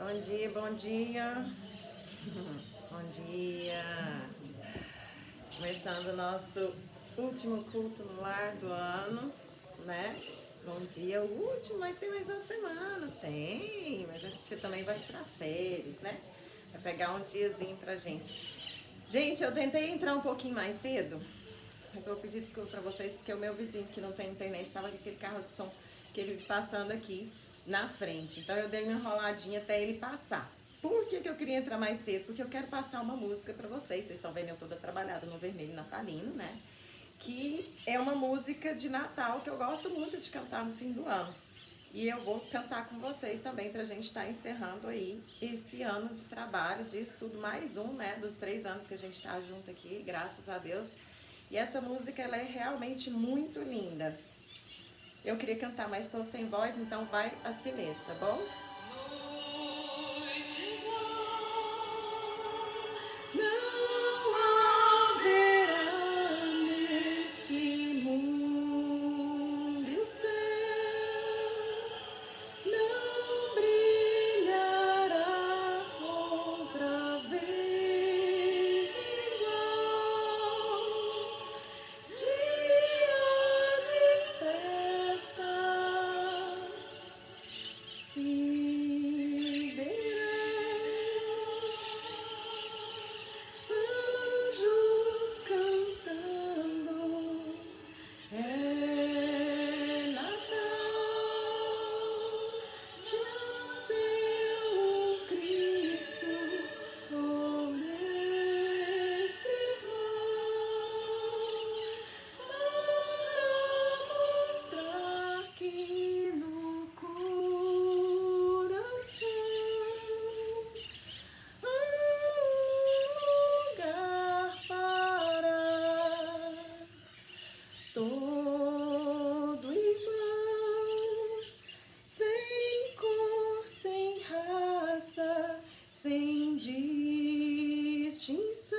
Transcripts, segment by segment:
Bom dia, bom dia. Bom dia. Começando o nosso último culto no lar do ano, né? Bom dia, o último, mas tem mais uma semana. Tem, mas a gente também vai tirar férias, né? Vai pegar um diazinho pra gente. Gente, eu tentei entrar um pouquinho mais cedo, mas eu vou pedir desculpa pra vocês, porque o meu vizinho que não tem internet estava com aquele carro de som que ele passando aqui na frente. Então eu dei uma enroladinha até ele passar. Por que eu queria entrar mais cedo? Porque eu quero passar uma música pra vocês. Vocês estão vendo eu toda trabalhada no vermelho natalino, né? Que é uma música de Natal que eu gosto muito de cantar no fim do ano. E eu vou cantar com vocês também pra gente estar encerrando aí esse ano de trabalho, de estudo, mais um, né, dos 3 anos que a gente tá junto aqui, graças a Deus. E essa música, ela é realmente muito linda. Eu queria cantar, mas estou sem voz, então vai assim mesmo, tá bom? Não haverá nesse mundo e o céu não brilhará outra vez igual. Dia de festa se verá, anjos cantando, é Natal, já nasceu o Cristo, o mestre irmão, para mostrar que no coração há lugar para todo irmão, sem cor, sem raça, sem distinção.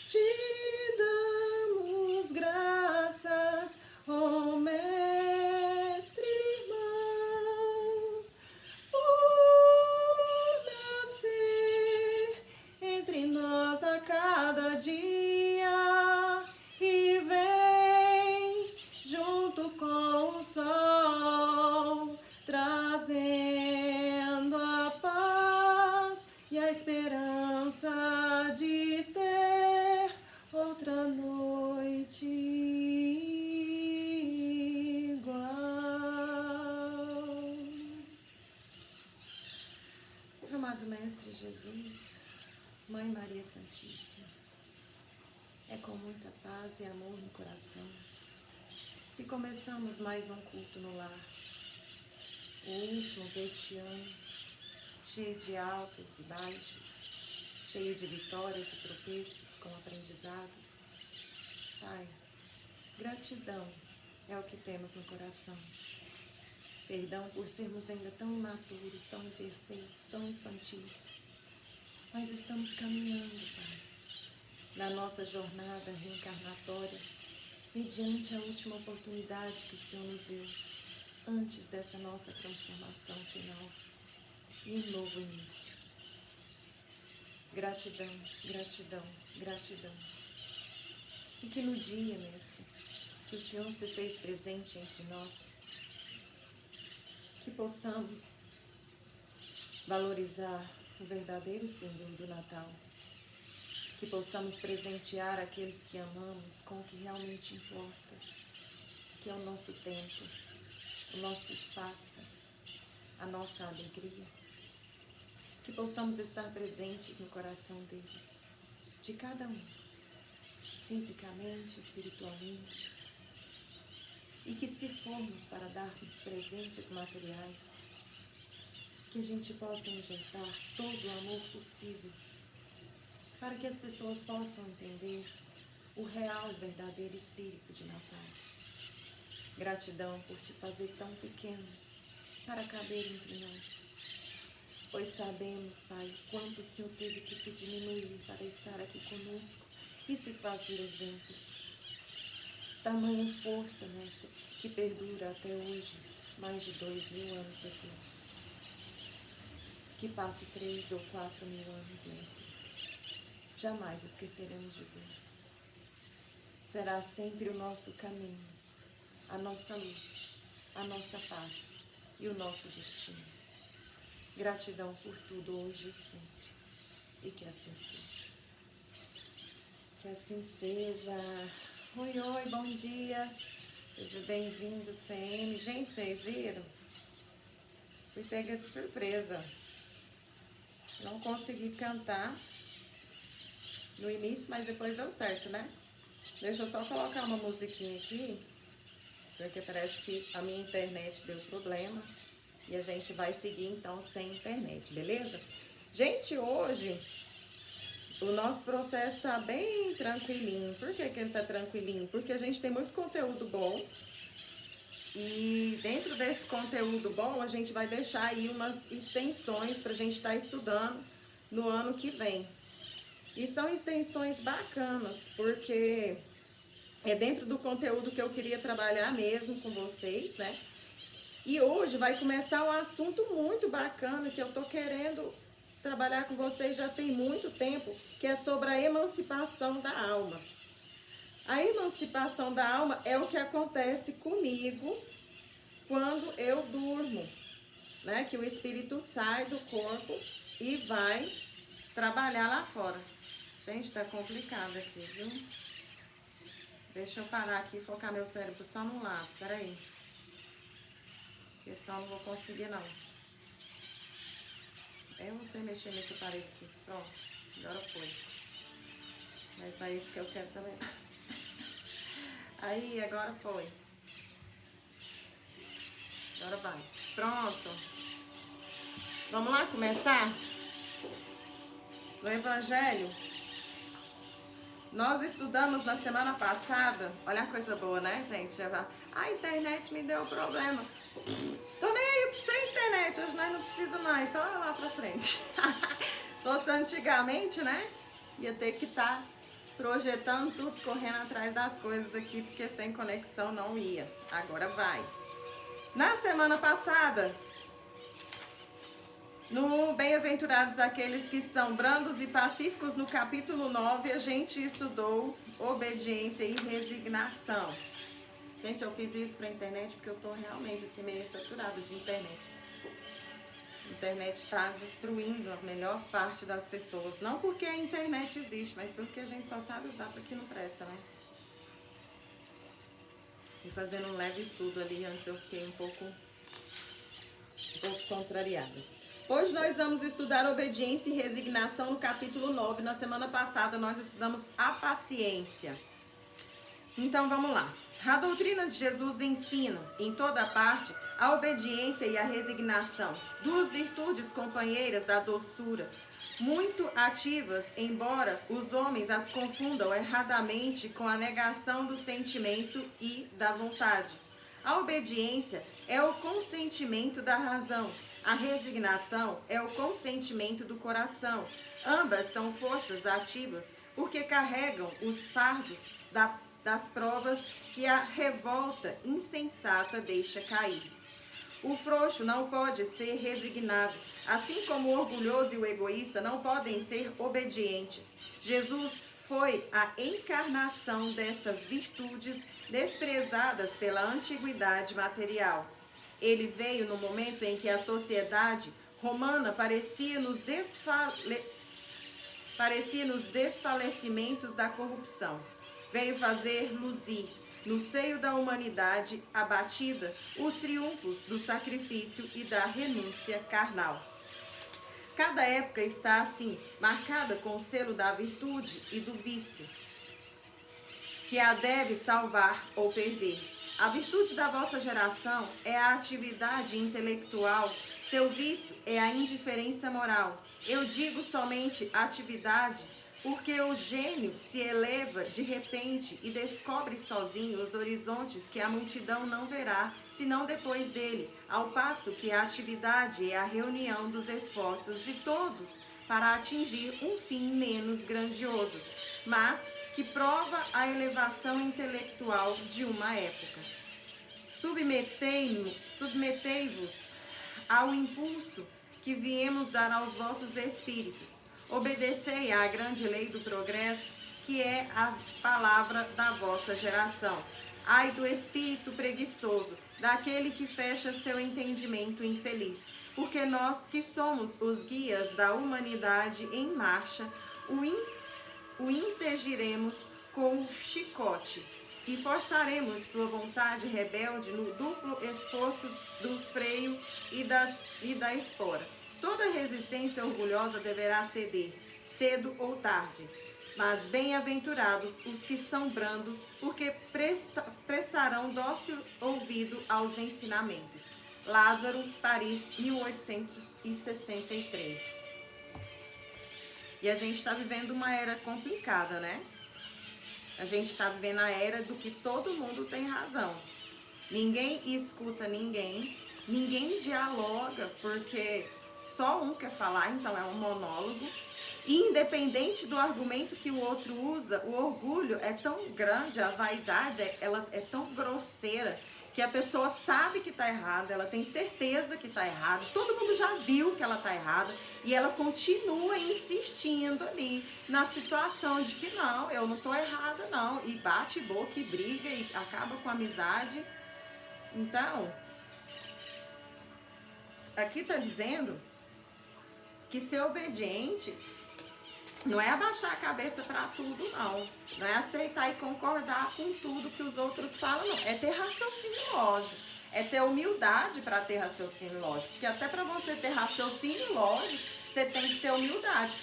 Te damos graças, ó mestre irmão, por nascer entre nós a cada dia, e vem junto com o sol, trazendo a paz e a esperança de ter outra noite igual. Amado Mestre Jesus, Mãe Maria Santíssima, é com muita paz e amor no coração que começamos mais um culto no lar, o último deste ano, cheio de altos e baixos, cheio de vitórias e tropeços com aprendizados. Pai, gratidão é o que temos no coração. Perdão por sermos ainda tão imaturos, tão imperfeitos, tão infantis. Mas estamos caminhando, Pai, na nossa jornada reencarnatória, mediante a última oportunidade que o Senhor nos deu, antes dessa nossa transformação final e um novo início. Gratidão, gratidão, gratidão. E que no dia, Mestre, que o Senhor se fez presente entre nós, que possamos valorizar o verdadeiro símbolo do Natal, que possamos presentear aqueles que amamos com o que realmente importa, que é o nosso tempo, o nosso espaço, a nossa alegria, que possamos estar presentes no coração deles, de cada um, fisicamente, espiritualmente, e que se formos para dar-nos presentes materiais, que a gente possa injetar todo o amor possível, para que as pessoas possam entender o real e verdadeiro espírito de Natal. Gratidão por se fazer tão pequeno para caber entre nós, pois sabemos, Pai, quanto o Senhor teve que se diminuir para estar aqui conosco e se fazer exemplo. Tamanha força, Mestre, que perdura até hoje, mais de 2000 anos depois. que passe 3 ou 4 mil anos, mestre, jamais esqueceremos de vós. Será sempre o nosso caminho, a nossa luz, a nossa paz e o nosso destino. Gratidão por tudo, hoje e sempre. E que assim seja. Que assim seja. Oi, oi, bom dia. Seja bem-vindo, CM. Gente, vocês viram? Fui pega de surpresa. Não consegui cantar no início, mas depois deu certo, né? Deixa eu só colocar uma musiquinha aqui, porque parece que a minha internet deu problema. E a gente vai seguir, então, sem internet, beleza? Gente, hoje o nosso processo tá bem tranquilinho. Por que ele tá tranquilinho? Porque a gente tem muito conteúdo bom. E dentro desse conteúdo bom, a gente vai deixar aí umas extensões pra gente estar estudando no ano que vem. E são extensões bacanas, porque é dentro do conteúdo que eu queria trabalhar mesmo com vocês, né? E hoje vai começar um assunto muito bacana que eu tô querendo trabalhar com vocês já tem muito tempo, que é sobre a emancipação da alma. A emancipação da alma é o que acontece comigo quando eu durmo, né? Que o espírito sai do corpo e vai trabalhar lá fora. Gente, tá complicado aqui, viu? Deixa eu parar aqui e focar meu cérebro só num lado, peraí. Porque senão eu não vou conseguir, não. Eu não sei mexer nesse aparelho aqui. Pronto, agora foi. Mas é isso que eu quero também. Aí, agora foi. Agora vai. Pronto. Vamos lá começar? No Evangelho, nós estudamos na semana passada. Olha a coisa boa, né, gente? Já vai. A internet me deu problema. Tô nem aí pra você, internet. Hoje nós não precisamos mais. Só lá pra frente. Se fosse antigamente, né? Ia ter que estar projetando tudo, correndo atrás das coisas aqui, porque sem conexão não ia. Agora vai. Na semana passada, no Bem-aventurados aqueles que são brandos e pacíficos, no capítulo 9, a gente estudou obediência e resignação. Gente, eu fiz isso pra internet porque eu tô realmente assim, meio saturada de internet. A internet está destruindo a melhor parte das pessoas. Não porque a internet existe, mas porque a gente só sabe usar porque não presta, né? E fazendo um leve estudo ali, antes eu fiquei um pouco contrariada. Hoje nós vamos estudar obediência e resignação no capítulo 9. Na semana passada nós estudamos a paciência. Então vamos lá. A doutrina de Jesus ensina, em toda parte, a obediência e a resignação, duas virtudes companheiras da doçura, muito ativas, embora os homens as confundam erradamente com a negação do sentimento e da vontade. A obediência é o consentimento da razão. A resignação é o consentimento do coração. Ambas são forças ativas porque carregam os fardos das provas que a revolta insensata deixa cair. O frouxo não pode ser resignado, assim como o orgulhoso e o egoísta não podem ser obedientes. Jesus foi a encarnação destas virtudes desprezadas pela antiguidade material. Ele veio no momento em que a sociedade romana parecia nos desfalecimentos da corrupção. Veio fazer luzir, no seio da humanidade abatida, os triunfos do sacrifício e da renúncia carnal. Cada época está assim, marcada com o selo da virtude e do vício, que a deve salvar ou perder. A virtude da vossa geração é a atividade intelectual, seu vício é a indiferença moral. Eu digo somente atividade, porque o gênio se eleva de repente e descobre sozinho os horizontes que a multidão não verá, senão depois dele, ao passo que a atividade é a reunião dos esforços de todos para atingir um fim menos grandioso, mas que prova a elevação intelectual de uma época. Submetei-vos ao impulso que viemos dar aos vossos espíritos. Obedecei à grande lei do progresso, que é a palavra da vossa geração. Ai do espírito preguiçoso, daquele que fecha seu entendimento infeliz, porque nós que somos os guias da humanidade em marcha, o impingiremos com o chicote e forçaremos sua vontade rebelde no duplo esforço do freio e da espora. Toda resistência orgulhosa deverá ceder, cedo ou tarde. Mas bem-aventurados os que são brandos, porque prestarão dócil ouvido aos ensinamentos. Lázaro, Paris, 1863. E a gente está vivendo uma era complicada, né? A gente está vivendo a era do que todo mundo tem razão. Ninguém escuta ninguém, ninguém dialoga, porque só um quer falar, então é um monólogo. E independente do argumento que o outro usa, o orgulho é tão grande, a vaidade ela é tão grosseira, que a pessoa sabe que está errada, ela tem certeza que está errada, todo mundo já viu que ela está errada, e ela continua insistindo ali na situação de que não, eu não estou errada não, e bate boca e briga e acaba com a amizade. Então, aqui está dizendo que ser obediente não é abaixar a cabeça para tudo, não. Não é aceitar e concordar com tudo que os outros falam, não. É ter raciocínio lógico. É ter humildade para ter raciocínio lógico. Porque até para você ter raciocínio lógico, você tem que ter humildade.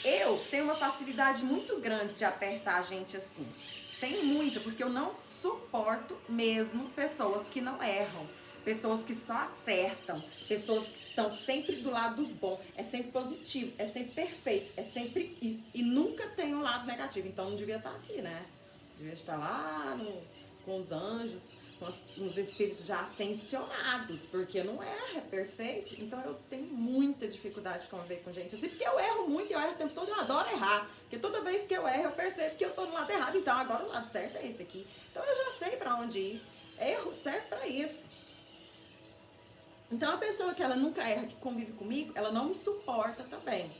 Eu tenho uma facilidade muito grande de apertar a gente assim. Tenho muito, porque eu não suporto mesmo pessoas que não erram. Pessoas que só acertam, pessoas que estão sempre do lado bom, é sempre positivo, é sempre perfeito, é sempre isso. E nunca tem um lado negativo, então não devia estar aqui, né? Devia estar lá com os anjos, com os espíritos já ascensionados, porque não erra, é perfeito. Então eu tenho muita dificuldade de conviver com gente assim, porque eu erro muito, eu erro o tempo todo, eu adoro errar. Porque toda vez que eu erro, eu percebo que eu estou no lado errado, então agora o lado certo é esse aqui. Então eu já sei para onde ir. Erro serve para isso. Então, a pessoa que ela nunca erra, que convive comigo, ela não me suporta também.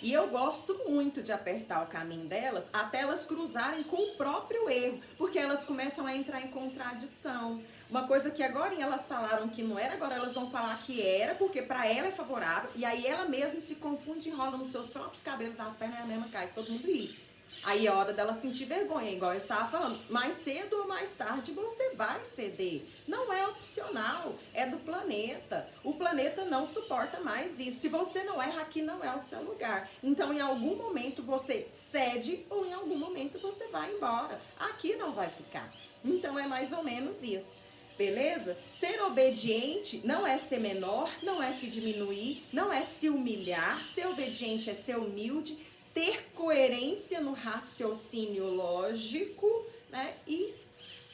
E eu gosto muito de apertar o caminho delas até elas cruzarem com o próprio erro, porque elas começam a entrar em contradição. Uma coisa que agora elas falaram que não era, agora elas vão falar que era, porque para ela é favorável, e aí ela mesma se confunde e enrola nos seus próprios cabelos das pernas e a mesma cai, todo mundo ri. Aí é hora dela sentir vergonha, igual eu estava falando. Mais cedo ou mais tarde você vai ceder. Não é opcional, é do planeta. O planeta não suporta mais isso. Se você não erra, aqui não é o seu lugar. Então, em algum momento você cede ou em algum momento você vai embora. Aqui não vai ficar. Então, é mais ou menos isso. Beleza? Ser obediente não é ser menor, não é se diminuir, não é se humilhar. Ser obediente é ser humilde, ter coerência no raciocínio lógico, né? E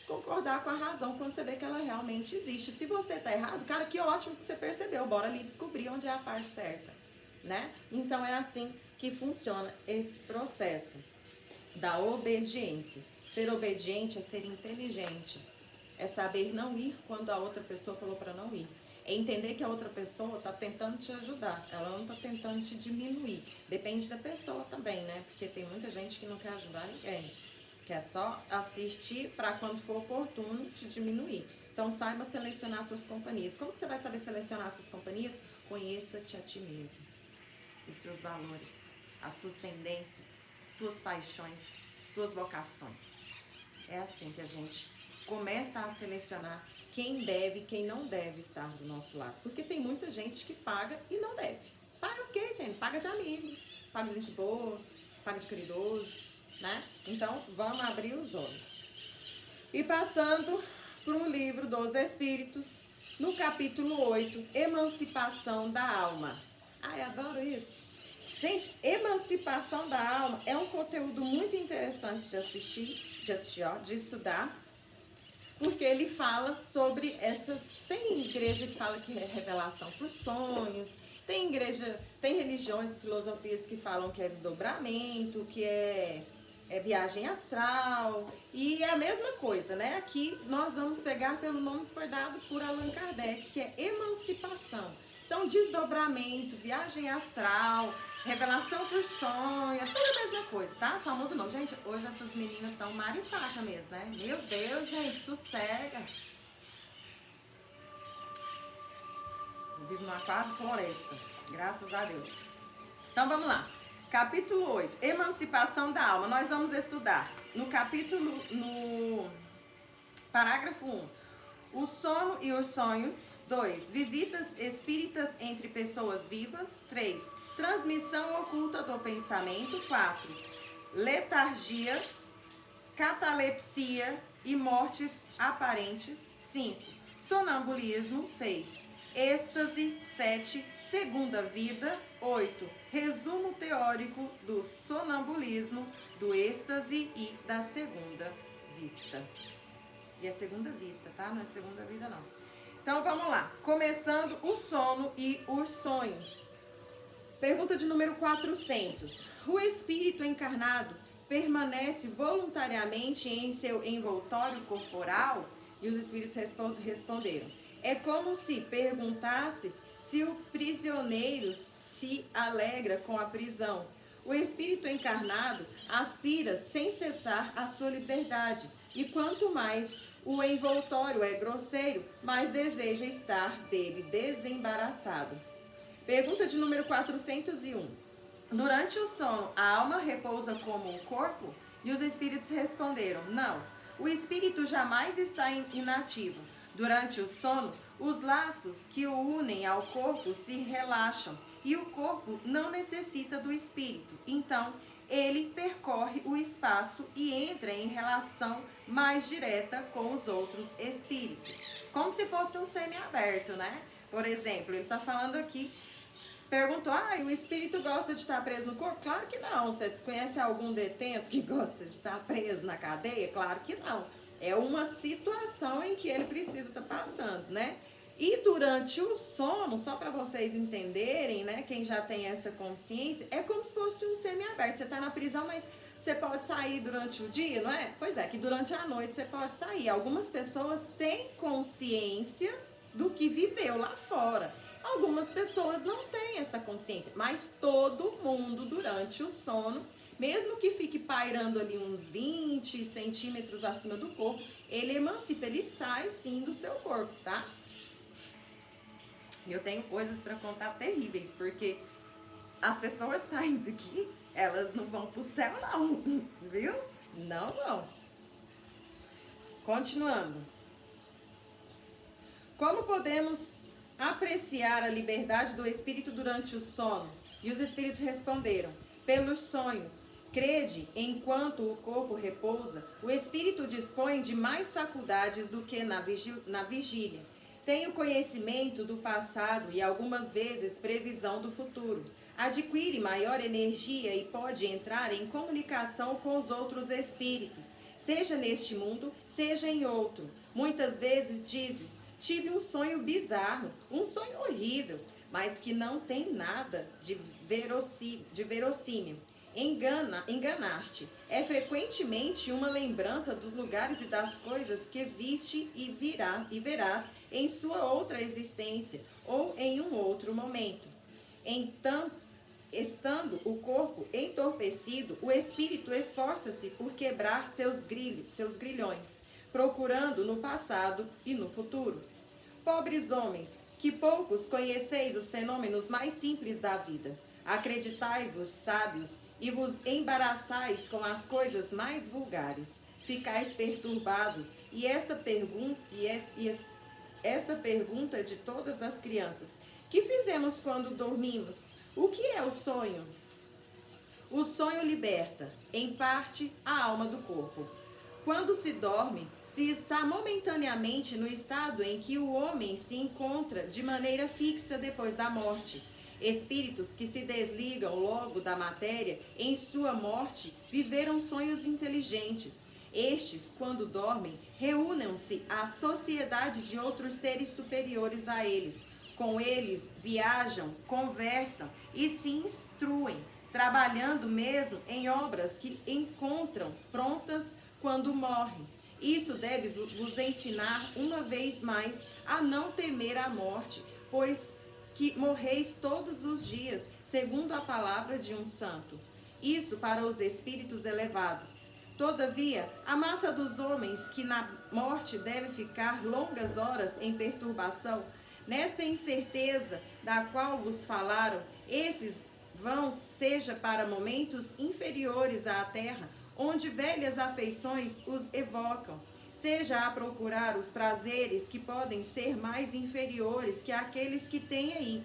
concordar com a razão quando você vê que ela realmente existe. Se você tá errado, cara, que ótimo que você percebeu. Bora ali descobrir onde é a parte certa, né? Então é assim que funciona esse processo da obediência. Ser obediente é ser inteligente. É saber não ir quando a outra pessoa falou para não ir. É entender que a outra pessoa está tentando te ajudar, ela não está tentando te diminuir. Depende da pessoa também, né? Porque tem muita gente que não quer ajudar ninguém. Quer só assistir para quando for oportuno te diminuir. Então saiba selecionar suas companhias. Como que você vai saber selecionar suas companhias? Conheça-te a ti mesmo. Os seus valores, as suas tendências, suas paixões, suas vocações. É assim que a gente começa a selecionar quem deve e quem não deve estar do nosso lado. Porque tem muita gente que paga e não deve. Paga o quê, gente? Paga de amigo, paga de gente boa, paga de caridoso, né? Então, vamos abrir os olhos. E passando para o livro dos Espíritos, no capítulo 8, Emancipação da Alma. Ai, adoro isso. Gente, Emancipação da Alma é um conteúdo muito interessante de assistir, de estudar, porque ele fala sobre essas... Tem igreja que fala que é revelação por sonhos, tem religiões e filosofias que falam que é desdobramento, que é viagem astral, e é a mesma coisa, né? Aqui nós vamos pegar pelo nome que foi dado por Allan Kardec, que é emancipação. Então, desdobramento, viagem astral, revelação por sonho, é tudo a mesma coisa, tá? Só muda o nome. Gente, hoje essas meninas estão maritaca mesmo, né? Meu Deus, gente, sossega. Eu vivo numa quase floresta, graças a Deus. Então, vamos lá. Capítulo 8, emancipação da alma. Nós vamos estudar no parágrafo 1, o sono e os sonhos. 2, visitas espíritas entre pessoas vivas. 3, transmissão oculta do pensamento. 4, letargia, catalepsia e mortes aparentes. 5, sonambulismo. 6, êxtase. 7, segunda vida. 8, resumo teórico do sonambulismo, do êxtase e da segunda vista. E é segunda vista, tá? Não é segunda vida, não. Então, vamos lá. Começando o sono e os sonhos. Pergunta de número 400. O espírito encarnado permanece voluntariamente em seu envoltório corporal? E os espíritos responderam. É como se perguntasses se o prisioneiro se alegra com a prisão. O espírito encarnado aspira sem cessar a sua liberdade, e quanto mais o envoltório é grosseiro, mais deseja estar dele desembaraçado. Pergunta de número 401. Durante o sono, a alma repousa como o corpo? E os espíritos responderam, não. O espírito jamais está inativo. Durante o sono, os laços que o unem ao corpo se relaxam e o corpo não necessita do espírito. Então, ele percorre o espaço e entra em relação mais direta com os outros espíritos. Como se fosse um semi-aberto, né? Por exemplo, ele está falando aqui, perguntou, o espírito gosta de estar preso no corpo? Claro que não. Você conhece algum detento que gosta de estar preso na cadeia? Claro que não. É uma situação em que ele precisa estar passando, né? E durante o sono, só para vocês entenderem, né? Quem já tem essa consciência, é como se fosse um semi-aberto. Você está na prisão, mas você pode sair durante o dia, não é? Pois é, que durante a noite você pode sair. Algumas pessoas têm consciência do que viveu lá fora. Algumas pessoas não têm essa consciência, mas todo mundo durante o sono, mesmo que fique pairando ali uns 20 centímetros acima do corpo, ele emancipa, ele sai sim do seu corpo, tá? Eu tenho coisas para contar terríveis, porque as pessoas saem daqui, elas não vão pro céu não, viu? Não vão. Continuando. Como podemos apreciar a liberdade do espírito durante o sono? E os espíritos responderam, pelos sonhos. Crede, enquanto o corpo repousa, o espírito dispõe de mais faculdades do que na vigília. Tem o conhecimento do passado e algumas vezes previsão do futuro. Adquire maior energia e pode entrar em comunicação com os outros espíritos, seja neste mundo, seja em outro. Muitas vezes dizes, tive um sonho bizarro, um sonho horrível, mas que não tem nada de verossímil. Enganaste. É frequentemente uma lembrança dos lugares e das coisas que viste e verás em sua outra existência ou em um outro momento. Então, estando o corpo entorpecido, o espírito esforça-se por quebrar seus grilhões, procurando no passado e no futuro. Pobres homens, que poucos conheceis os fenômenos mais simples da vida. Acreditai-vos sábios e vos embaraçais com as coisas mais vulgares. Ficais perturbados, e esta pergunta de todas as crianças: que fizemos quando dormimos? O que é o sonho? O sonho liberta, em parte, a alma do corpo. Quando se dorme, se está momentaneamente no estado em que o homem se encontra de maneira fixa depois da morte. Espíritos que se desligam logo da matéria, em sua morte, viveram sonhos inteligentes. Estes, quando dormem, reúnem-se à sociedade de outros seres superiores a eles. Com eles viajam, conversam e se instruem, trabalhando mesmo em obras que encontram prontas quando morrem. Isso deve vos ensinar uma vez mais a não temer a morte, pois que morreis todos os dias, segundo a palavra de um santo. Isso para os espíritos elevados. Todavia, a massa dos homens que na morte deve ficar longas horas em perturbação, nessa incerteza da qual vos falaram, esses vão seja para momentos inferiores à terra, onde velhas afeições os evocam, seja a procurar os prazeres que podem ser mais inferiores que aqueles que têm aí.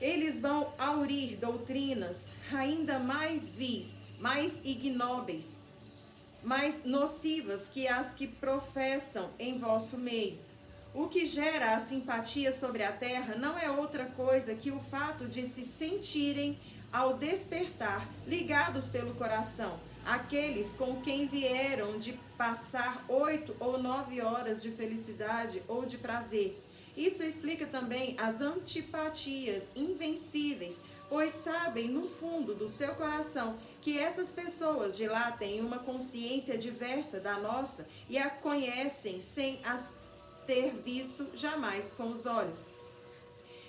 Eles vão aurir doutrinas ainda mais vis, mais ignóbeis, mais nocivas que as que professam em vosso meio. O que gera a simpatia sobre a terra não é outra coisa que o fato de se sentirem, ao despertar, ligados pelo coração, aqueles com quem vieram de passar 8 ou 9 horas de felicidade ou de prazer. Isso explica também as antipatias invencíveis, pois sabem no fundo do seu coração que essas pessoas de lá têm uma consciência diversa da nossa e a conhecem sem as ter visto jamais com os olhos.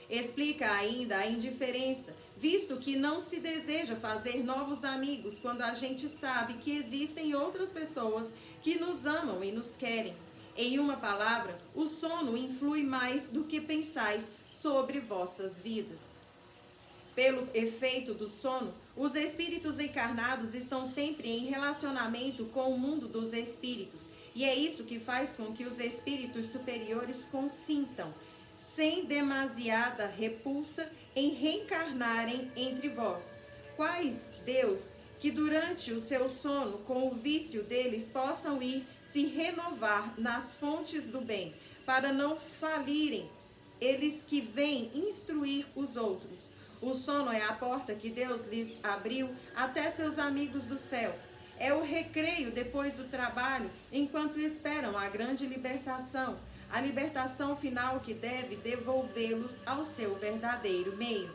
Explica ainda a indiferença, visto que não se deseja fazer novos amigos quando a gente sabe que existem outras pessoas que nos amam e nos querem. Em uma palavra, o sono influi mais do que pensais sobre vossas vidas. Pelo efeito do sono, os espíritos encarnados estão sempre em relacionamento com o mundo dos espíritos, e é isso que faz com que os espíritos superiores consintam, sem demasiada repulsa, em reencarnarem entre vós. Quais Deus que durante o seu sono, com o vício deles, possam ir se renovar nas fontes do bem, para não falirem eles que vêm instruir os outros. O sono é a porta que Deus lhes abriu até seus amigos do céu. É o recreio depois do trabalho, enquanto esperam a grande libertação, a libertação final que deve devolvê-los ao seu verdadeiro meio.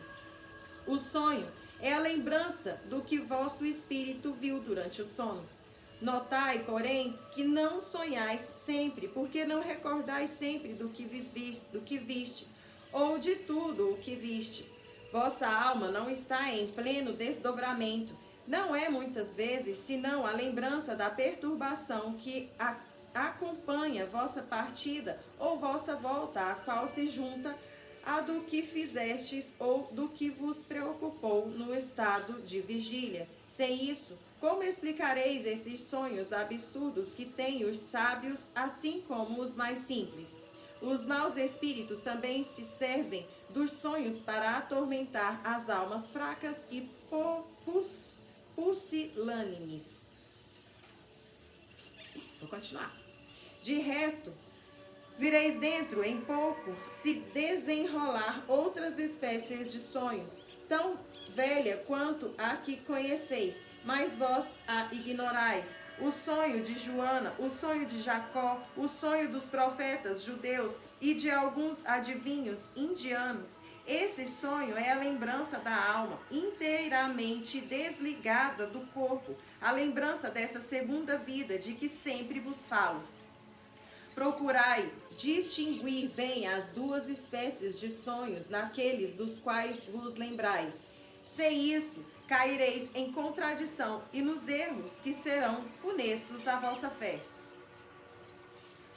O sonho é a lembrança do que vosso espírito viu durante o sono. Notai, porém, que não sonhais sempre, porque não recordais sempre do que viste, ou de tudo o que viste. Vossa alma não está em pleno desdobramento. Não é muitas vezes, senão a lembrança da perturbação que acompanha vossa partida ou vossa volta, a qual se junta a do que fizestes ou do que vos preocupou no estado de vigília. Sem isso, como explicareis esses sonhos absurdos que têm os sábios, assim como os mais simples? Os maus espíritos também se servem dos sonhos para atormentar as almas fracas e pusilânimes. Vou continuar. De resto, vireis dentro em pouco se desenrolar outras espécies de sonhos, tão velha quanto a que conheceis, mas vós a ignorais. O sonho de Joana, o sonho de Jacó, o sonho dos profetas judeus e de alguns adivinhos indianos. Esse sonho é a lembrança da alma, inteiramente desligada do corpo, a lembrança dessa segunda vida de que sempre vos falo. Procurai distinguir bem as duas espécies de sonhos naqueles dos quais vos lembrais. Sem isso, caireis em contradição e nos erros que serão funestos à vossa fé.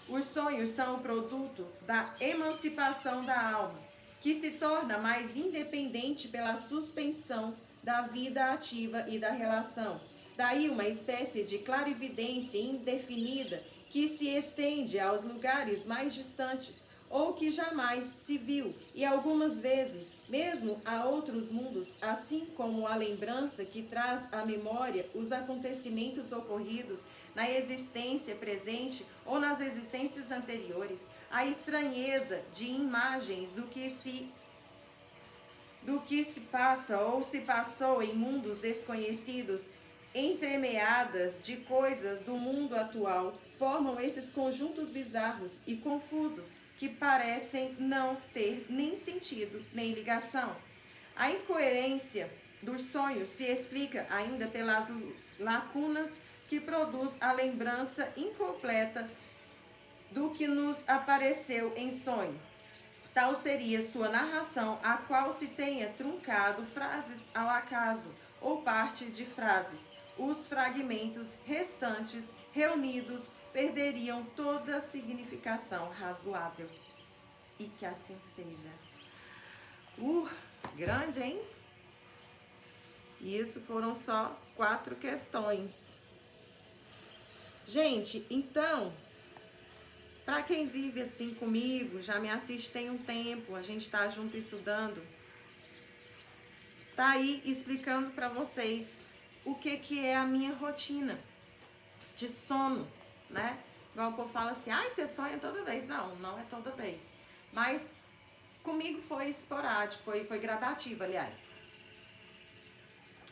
Os sonhos são o produto da emancipação da alma, que se torna mais independente pela suspensão da vida ativa e da relação. Daí uma espécie de clarividência indefinida que se estende aos lugares mais distantes, ou que jamais se viu, e algumas vezes, mesmo a outros mundos, assim como a lembrança que traz à memória os acontecimentos ocorridos na existência presente ou nas existências anteriores, a estranheza de imagens do que se passa ou se passou em mundos desconhecidos, entremeadas de coisas do mundo atual, formam esses conjuntos bizarros e confusos que parecem não ter nem sentido nem ligação. A incoerência dos sonhos se explica ainda pelas lacunas que produz a lembrança incompleta do que nos apareceu em sonho. Tal seria sua narração, a qual se tenha truncado frases ao acaso, ou parte de frases. Os fragmentos restantes, reunidos, perderiam toda significação razoável. E que assim seja. Grande, hein? E isso foram só 4 questões. Gente, então, para quem vive assim comigo, já me assiste tem um tempo, a gente tá junto estudando, tá aí explicando para vocês o que é a minha rotina de sono, né? Igual o povo fala assim, você sonha toda vez. Não, não é toda vez. Mas comigo foi esporádico, foi gradativo, aliás.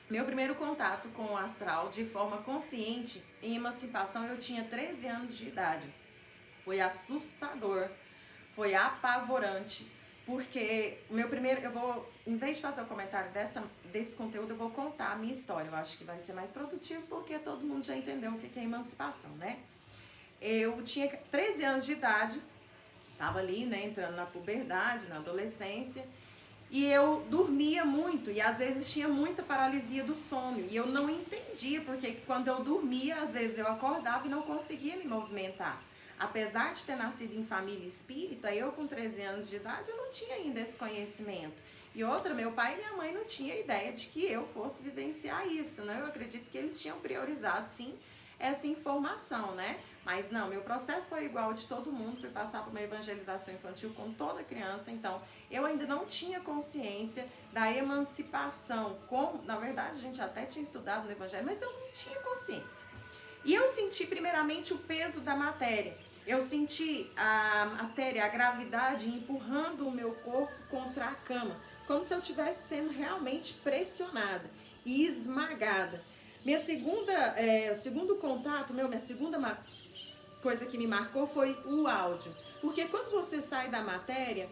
Meu primeiro contato com o astral de forma consciente em emancipação, eu tinha 13 anos de idade. Foi assustador, foi apavorante, porque em vez de fazer o comentário desse conteúdo, eu vou contar a minha história. Eu acho que vai ser mais produtivo, porque todo mundo já entendeu o que é emancipação, né? Eu tinha 13 anos de idade, estava ali, né, entrando na puberdade, na adolescência, e eu dormia muito, e às vezes tinha muita paralisia do sono, e eu não entendia, porque quando eu dormia, às vezes eu acordava e não conseguia me movimentar. Apesar de ter nascido em família espírita, eu com 13 anos de idade, eu não tinha ainda esse conhecimento. E outra, meu pai e minha mãe não tinham ideia de que eu fosse vivenciar isso, né? Eu acredito que eles tinham priorizado, sim, essa informação, né? Mas não, meu processo foi igual ao de todo mundo, fui passar por uma evangelização infantil com toda criança, então eu ainda não tinha consciência da emancipação. Na verdade, a gente até tinha estudado no evangelho, mas eu não tinha consciência. E eu senti primeiramente o peso da matéria. Eu senti a matéria, a gravidade empurrando o meu corpo contra a cama, como se eu estivesse sendo realmente pressionada e esmagada. Segundo contato, minha segunda coisa que me marcou foi o áudio. Porque quando você sai da matéria,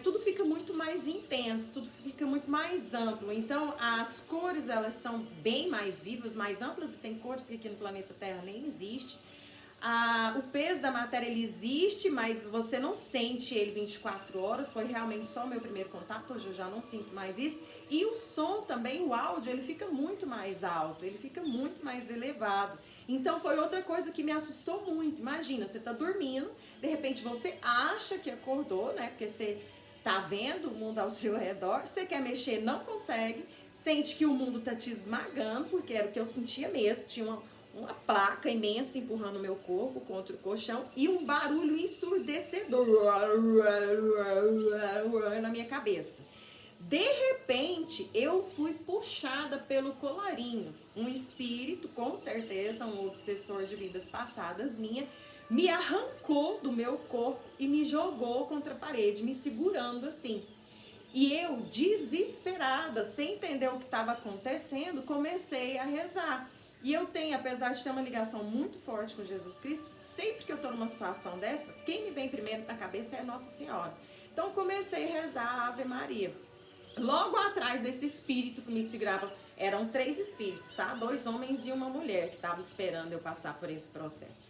tudo fica muito mais intenso, tudo fica muito mais amplo. Então, as cores, elas são bem mais vivas, mais amplas, e tem cores que aqui no planeta Terra nem existe. O peso da matéria, ele existe, mas você não sente ele 24 horas. Foi realmente só o meu primeiro contato, hoje eu já não sinto mais isso. E o som também, o áudio, ele fica muito mais alto, ele fica muito mais elevado. Então foi outra coisa que me assustou muito. Imagina, você tá dormindo, de repente você acha que acordou, né? Porque você tá vendo o mundo ao seu redor, você quer mexer, não consegue, sente que o mundo tá te esmagando, porque era o que eu sentia mesmo, tinha uma placa imensa empurrando o meu corpo contra o colchão e um barulho ensurdecedor na minha cabeça. De repente, eu fui puxada pelo colarinho. Um espírito, com certeza, um obsessor de vidas passadas minha, me arrancou do meu corpo e me jogou contra a parede, me segurando assim. E eu, desesperada, sem entender o que estava acontecendo, comecei a rezar. E eu tenho, apesar de ter uma ligação muito forte com Jesus Cristo, sempre que eu estou numa situação dessa, quem me vem primeiro na cabeça é Nossa Senhora. Então comecei a rezar a Ave Maria. Logo atrás desse espírito que me segurava, eram 3 espíritos, tá? 2 homens e uma mulher que estavam esperando eu passar por esse processo.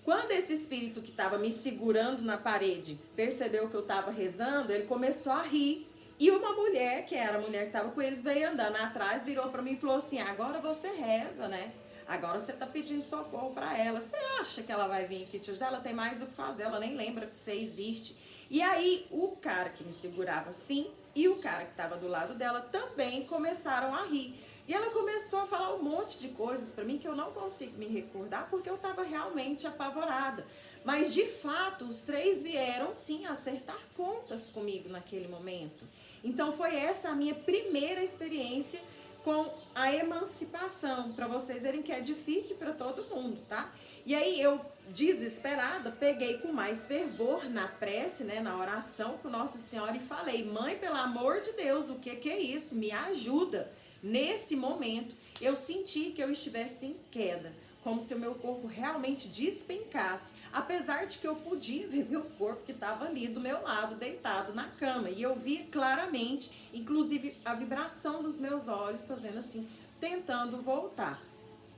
Quando esse espírito que estava me segurando na parede percebeu que eu estava rezando, ele começou a rir. E uma mulher, que era a mulher que estava com eles, veio andando atrás, virou para mim e falou assim, agora você reza, né? Agora você está pedindo socorro para ela. Você acha que ela vai vir aqui te ajudar? Ela tem mais o que fazer, ela nem lembra que você existe. E aí o cara que me segurava sim e o cara que estava do lado dela também começaram a rir. E ela começou a falar um monte de coisas para mim que eu não consigo me recordar porque eu estava realmente apavorada. Mas de fato os 3 vieram sim acertar contas comigo naquele momento. Então foi essa a minha primeira experiência com a emancipação, para vocês verem que é difícil para todo mundo, tá? E aí eu, desesperada, peguei com mais fervor na prece, né, na oração com Nossa Senhora e falei, mãe, pelo amor de Deus, o que é isso? Me ajuda. Nesse momento, eu senti que eu estivesse em queda, como se o meu corpo realmente despencasse, apesar de que eu podia ver meu corpo que estava ali do meu lado, deitado na cama, e eu via claramente, inclusive a vibração dos meus olhos fazendo assim, tentando voltar.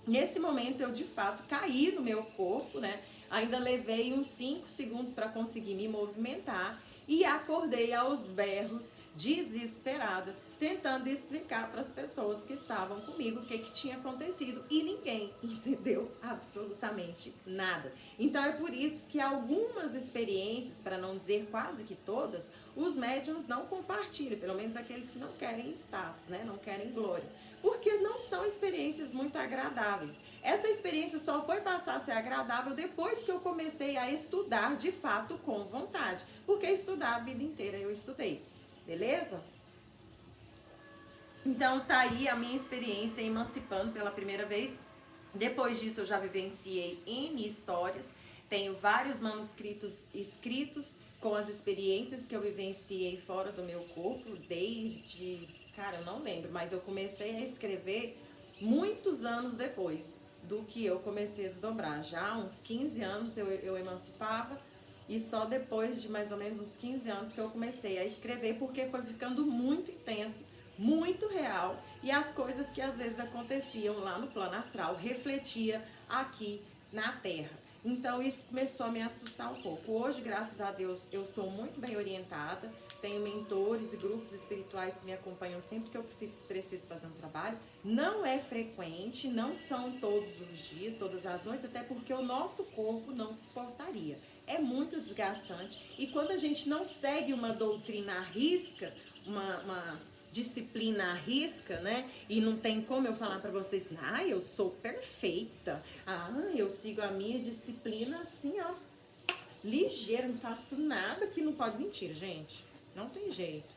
Nesse momento eu de fato caí no meu corpo, né? Ainda levei uns 5 segundos para conseguir me movimentar e acordei aos berros, desesperada, tentando explicar para as pessoas que estavam comigo o que tinha acontecido, e ninguém entendeu absolutamente nada. Então é por isso que algumas experiências, para não dizer quase que todas, os médiuns não compartilham, pelo menos aqueles que não querem status, né? Não querem glória, porque não são experiências muito agradáveis. Essa experiência só foi passar a ser agradável depois que eu comecei a estudar de fato com vontade, porque estudar a vida inteira eu estudei, beleza? Então tá aí a minha experiência emancipando pela primeira vez. Depois disso eu já vivenciei N histórias, tenho vários manuscritos escritos com as experiências que eu vivenciei fora do meu corpo, desde, cara, eu não lembro, mas eu comecei a escrever muitos anos depois do que eu comecei a desdobrar. Já há uns 15 anos eu emancipava, e só depois de mais ou menos uns 15 anos que eu comecei a escrever, porque foi ficando muito intenso, muito real, e as coisas que às vezes aconteciam lá no plano astral refletia aqui na Terra. Então isso começou a me assustar um pouco. Hoje, graças a Deus, eu sou muito bem orientada, tenho mentores e grupos espirituais que me acompanham sempre que eu preciso fazer um trabalho. Não é frequente, não são todos os dias, todas as noites, até porque o nosso corpo não suportaria. É muito desgastante, e quando a gente não segue uma doutrina à risca, uma disciplina à risca, né? E não tem como eu falar pra vocês, eu sou perfeita, eu sigo a minha disciplina assim, ó, ligeira, não faço nada que não pode. Mentira, gente, não tem jeito.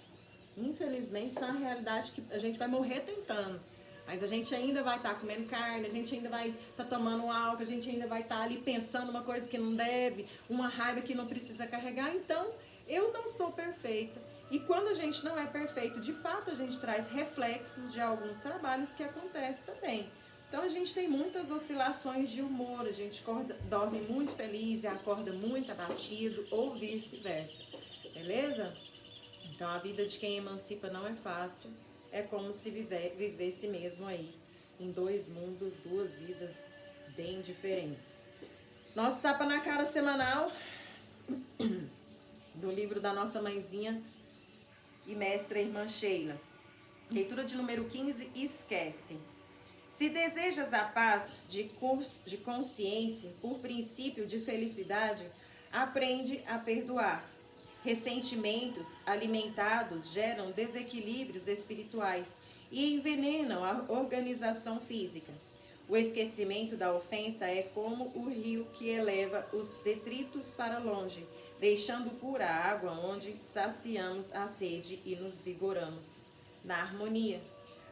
Infelizmente, isso é uma realidade que a gente vai morrer tentando. Mas a gente ainda vai estar comendo carne, a gente ainda vai estar tomando álcool, a gente ainda vai estar ali pensando uma coisa que não deve, uma raiva que não precisa carregar. Então, eu não sou perfeita. E quando a gente não é perfeito, de fato a gente traz reflexos de alguns trabalhos que acontecem também. Então a gente tem muitas oscilações de humor, a gente dorme muito feliz e acorda muito abatido, ou vice-versa. Beleza? Então a vida de quem emancipa não é fácil. É como se vivesse mesmo aí, em dois mundos, duas vidas bem diferentes. Nosso tapa na cara semanal, do livro da nossa mãezinha e mestra irmã Sheila. Leitura de número 15, esquece. Se desejas a paz de consciência por princípio de felicidade, aprende a perdoar. Ressentimentos alimentados geram desequilíbrios espirituais e envenenam a organização física. O esquecimento da ofensa é como o rio que eleva os detritos para longe, deixando pura a água onde saciamos a sede e nos vigoramos. Na harmonia.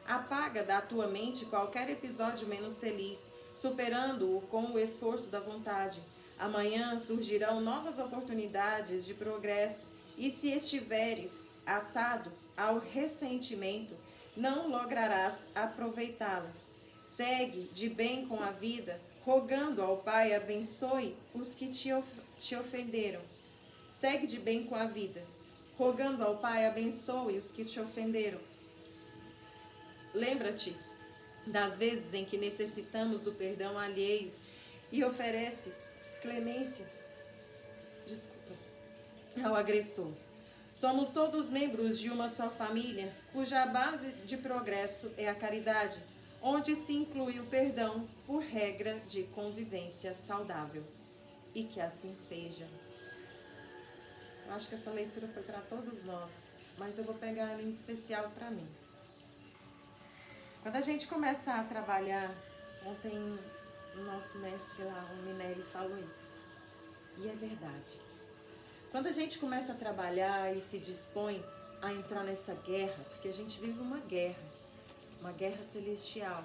Apaga da tua mente qualquer episódio menos feliz, superando-o com o esforço da vontade. Amanhã surgirão novas oportunidades de progresso, e se estiveres atado ao ressentimento, não lograrás aproveitá-las. Segue de bem com a vida, rogando ao Pai abençoe os que te ofenderam. Segue de bem com a vida, rogando ao Pai abençoe os que te ofenderam. Lembra-te das vezes em que necessitamos do perdão alheio e oferece clemência, ao agressor. Somos todos membros de uma só família, cuja base de progresso é a caridade, onde se inclui o perdão por regra de convivência saudável. E que assim seja. Eu acho que essa leitura foi para todos nós, mas eu vou pegar ela em especial para mim. Quando a gente começa a trabalhar, ontem o nosso mestre lá, o Minelli, falou isso. E é verdade. Quando a gente começa a trabalhar e se dispõe a entrar nessa guerra, porque a gente vive uma guerra celestial.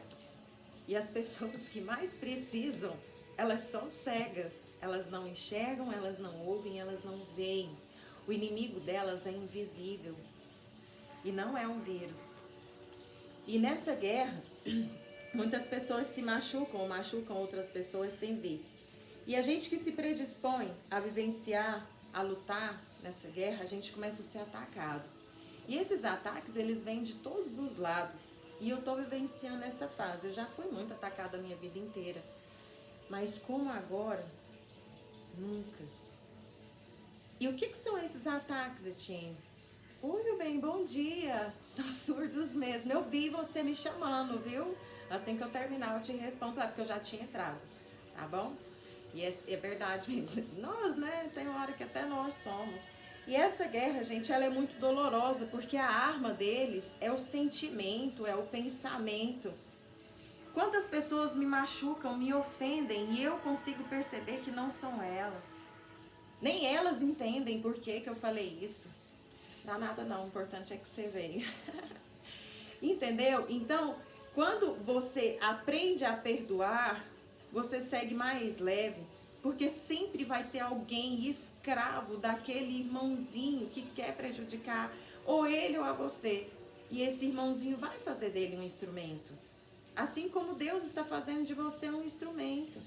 E as pessoas que mais precisam, elas são cegas. Elas não enxergam, elas não ouvem, elas não veem. O inimigo delas é invisível. E não é um vírus. E nessa guerra, muitas pessoas se machucam ou machucam outras pessoas sem ver. E a gente que se predispõe a vivenciar, a lutar nessa guerra, a gente começa a ser atacado. E esses ataques, eles vêm de todos os lados. E eu estou vivenciando essa fase. Eu já fui muito atacada a minha vida inteira. Mas como agora, nunca. E o que são esses ataques, Etienne? Oi, meu bem, bom dia. Estão surdos mesmo. Eu vi você me chamando, viu? Assim que eu terminar, eu te respondo, porque eu já tinha entrado, tá bom? E é verdade mesmo. Nós, né? Tem hora que até nós somos. E essa guerra, gente, ela é muito dolorosa, porque a arma deles é o sentimento, é o pensamento. Quantas pessoas me machucam, me ofendem, e eu consigo perceber que não são elas. Nem elas entendem por que eu falei isso. Não dá nada não, o importante é que você veio. Entendeu? Então, quando você aprende a perdoar, você segue mais leve, porque sempre vai ter alguém escravo daquele irmãozinho que quer prejudicar ou ele ou a você. E esse irmãozinho vai fazer dele um instrumento. Assim como Deus está fazendo de você um instrumento.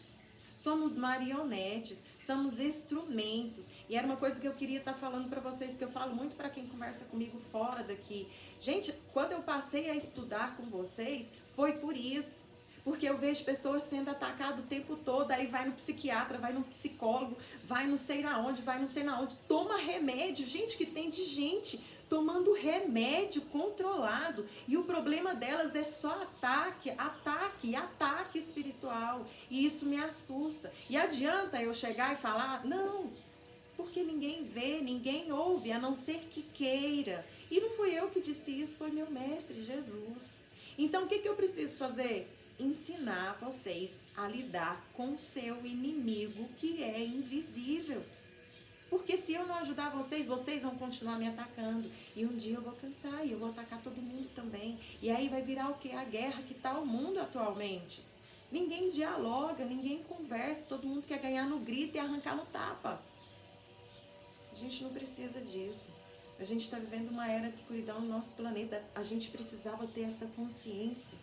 Somos marionetes, somos instrumentos. E era uma coisa que eu queria estar falando para vocês, que eu falo muito para quem conversa comigo fora daqui. Gente, quando eu passei a estudar com vocês, foi por isso. Porque eu vejo pessoas sendo atacadas o tempo todo, aí vai no psiquiatra, vai no psicólogo, vai não sei na onde, vai não sei na onde, toma remédio. Gente, que tem de gente tomando remédio controlado. E o problema delas é só ataque, ataque, ataque espiritual. E isso me assusta. E adianta eu chegar e falar? Não, porque ninguém vê, ninguém ouve, a não ser que queira. E não fui eu que disse isso, foi meu mestre, Jesus. Então, o que eu preciso fazer? Ensinar vocês a lidar com o seu inimigo que é invisível. Porque se eu não ajudar vocês, vocês vão continuar me atacando. E um dia eu vou cansar e eu vou atacar todo mundo também. E aí vai virar o quê? A guerra que está o mundo atualmente. Ninguém dialoga, ninguém conversa, todo mundo quer ganhar no grito e arrancar no tapa. A gente não precisa disso. A gente está vivendo uma era de escuridão no nosso planeta. A gente precisava ter essa consciência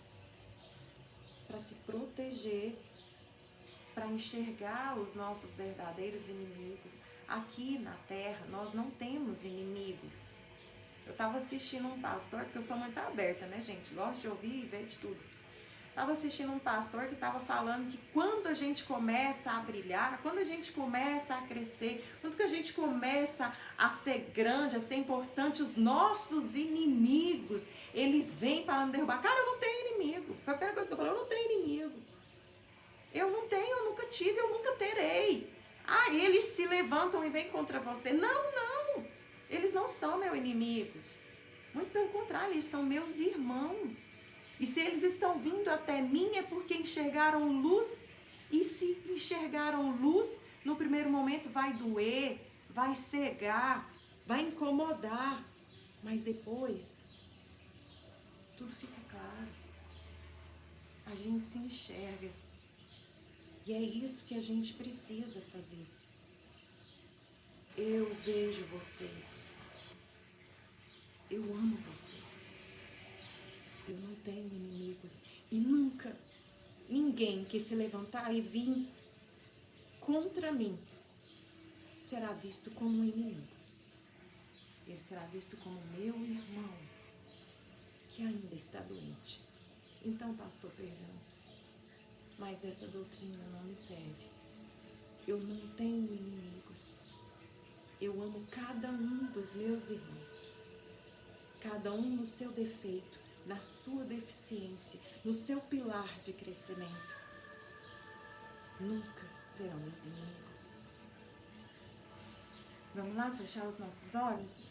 para se proteger, para enxergar os nossos verdadeiros inimigos. Aqui na Terra, nós não temos inimigos. Eu estava assistindo um pastor, porque eu sou muito aberta, né, gente? Gosto de ouvir e ver de tudo. Estava assistindo um pastor que estava falando que quando a gente começa a brilhar, quando a gente começa a crescer, quando que a gente começa a ser grande, a ser importante, os nossos inimigos, eles vêm para nos derrubar. Cara, eu não tenho inimigo. Foi a primeira coisa que eu falei, eu não tenho inimigo. Eu não tenho, eu nunca tive, eu nunca terei. Ah, eles se levantam e vêm contra você. Não, não. Eles não são meus inimigos. Muito pelo contrário, eles são meus irmãos. E se eles estão vindo até mim é porque enxergaram luz. E se enxergaram luz, no primeiro momento vai doer, vai cegar, vai incomodar. Mas depois, tudo fica claro. A gente se enxerga. E é isso que a gente precisa fazer. Eu vejo vocês. Eu amo vocês. Eu não tenho inimigos. E nunca, ninguém que se levantar e vir contra mim será visto como um inimigo. Ele será visto como meu irmão, que ainda está doente. Então, pastor, perdão, mas essa doutrina não me serve. Eu não tenho inimigos. Eu amo cada um dos meus irmãos. Cada um no seu defeito, na sua deficiência, no seu pilar de crescimento. Nunca serão meus inimigos. Vamos lá fechar os nossos olhos?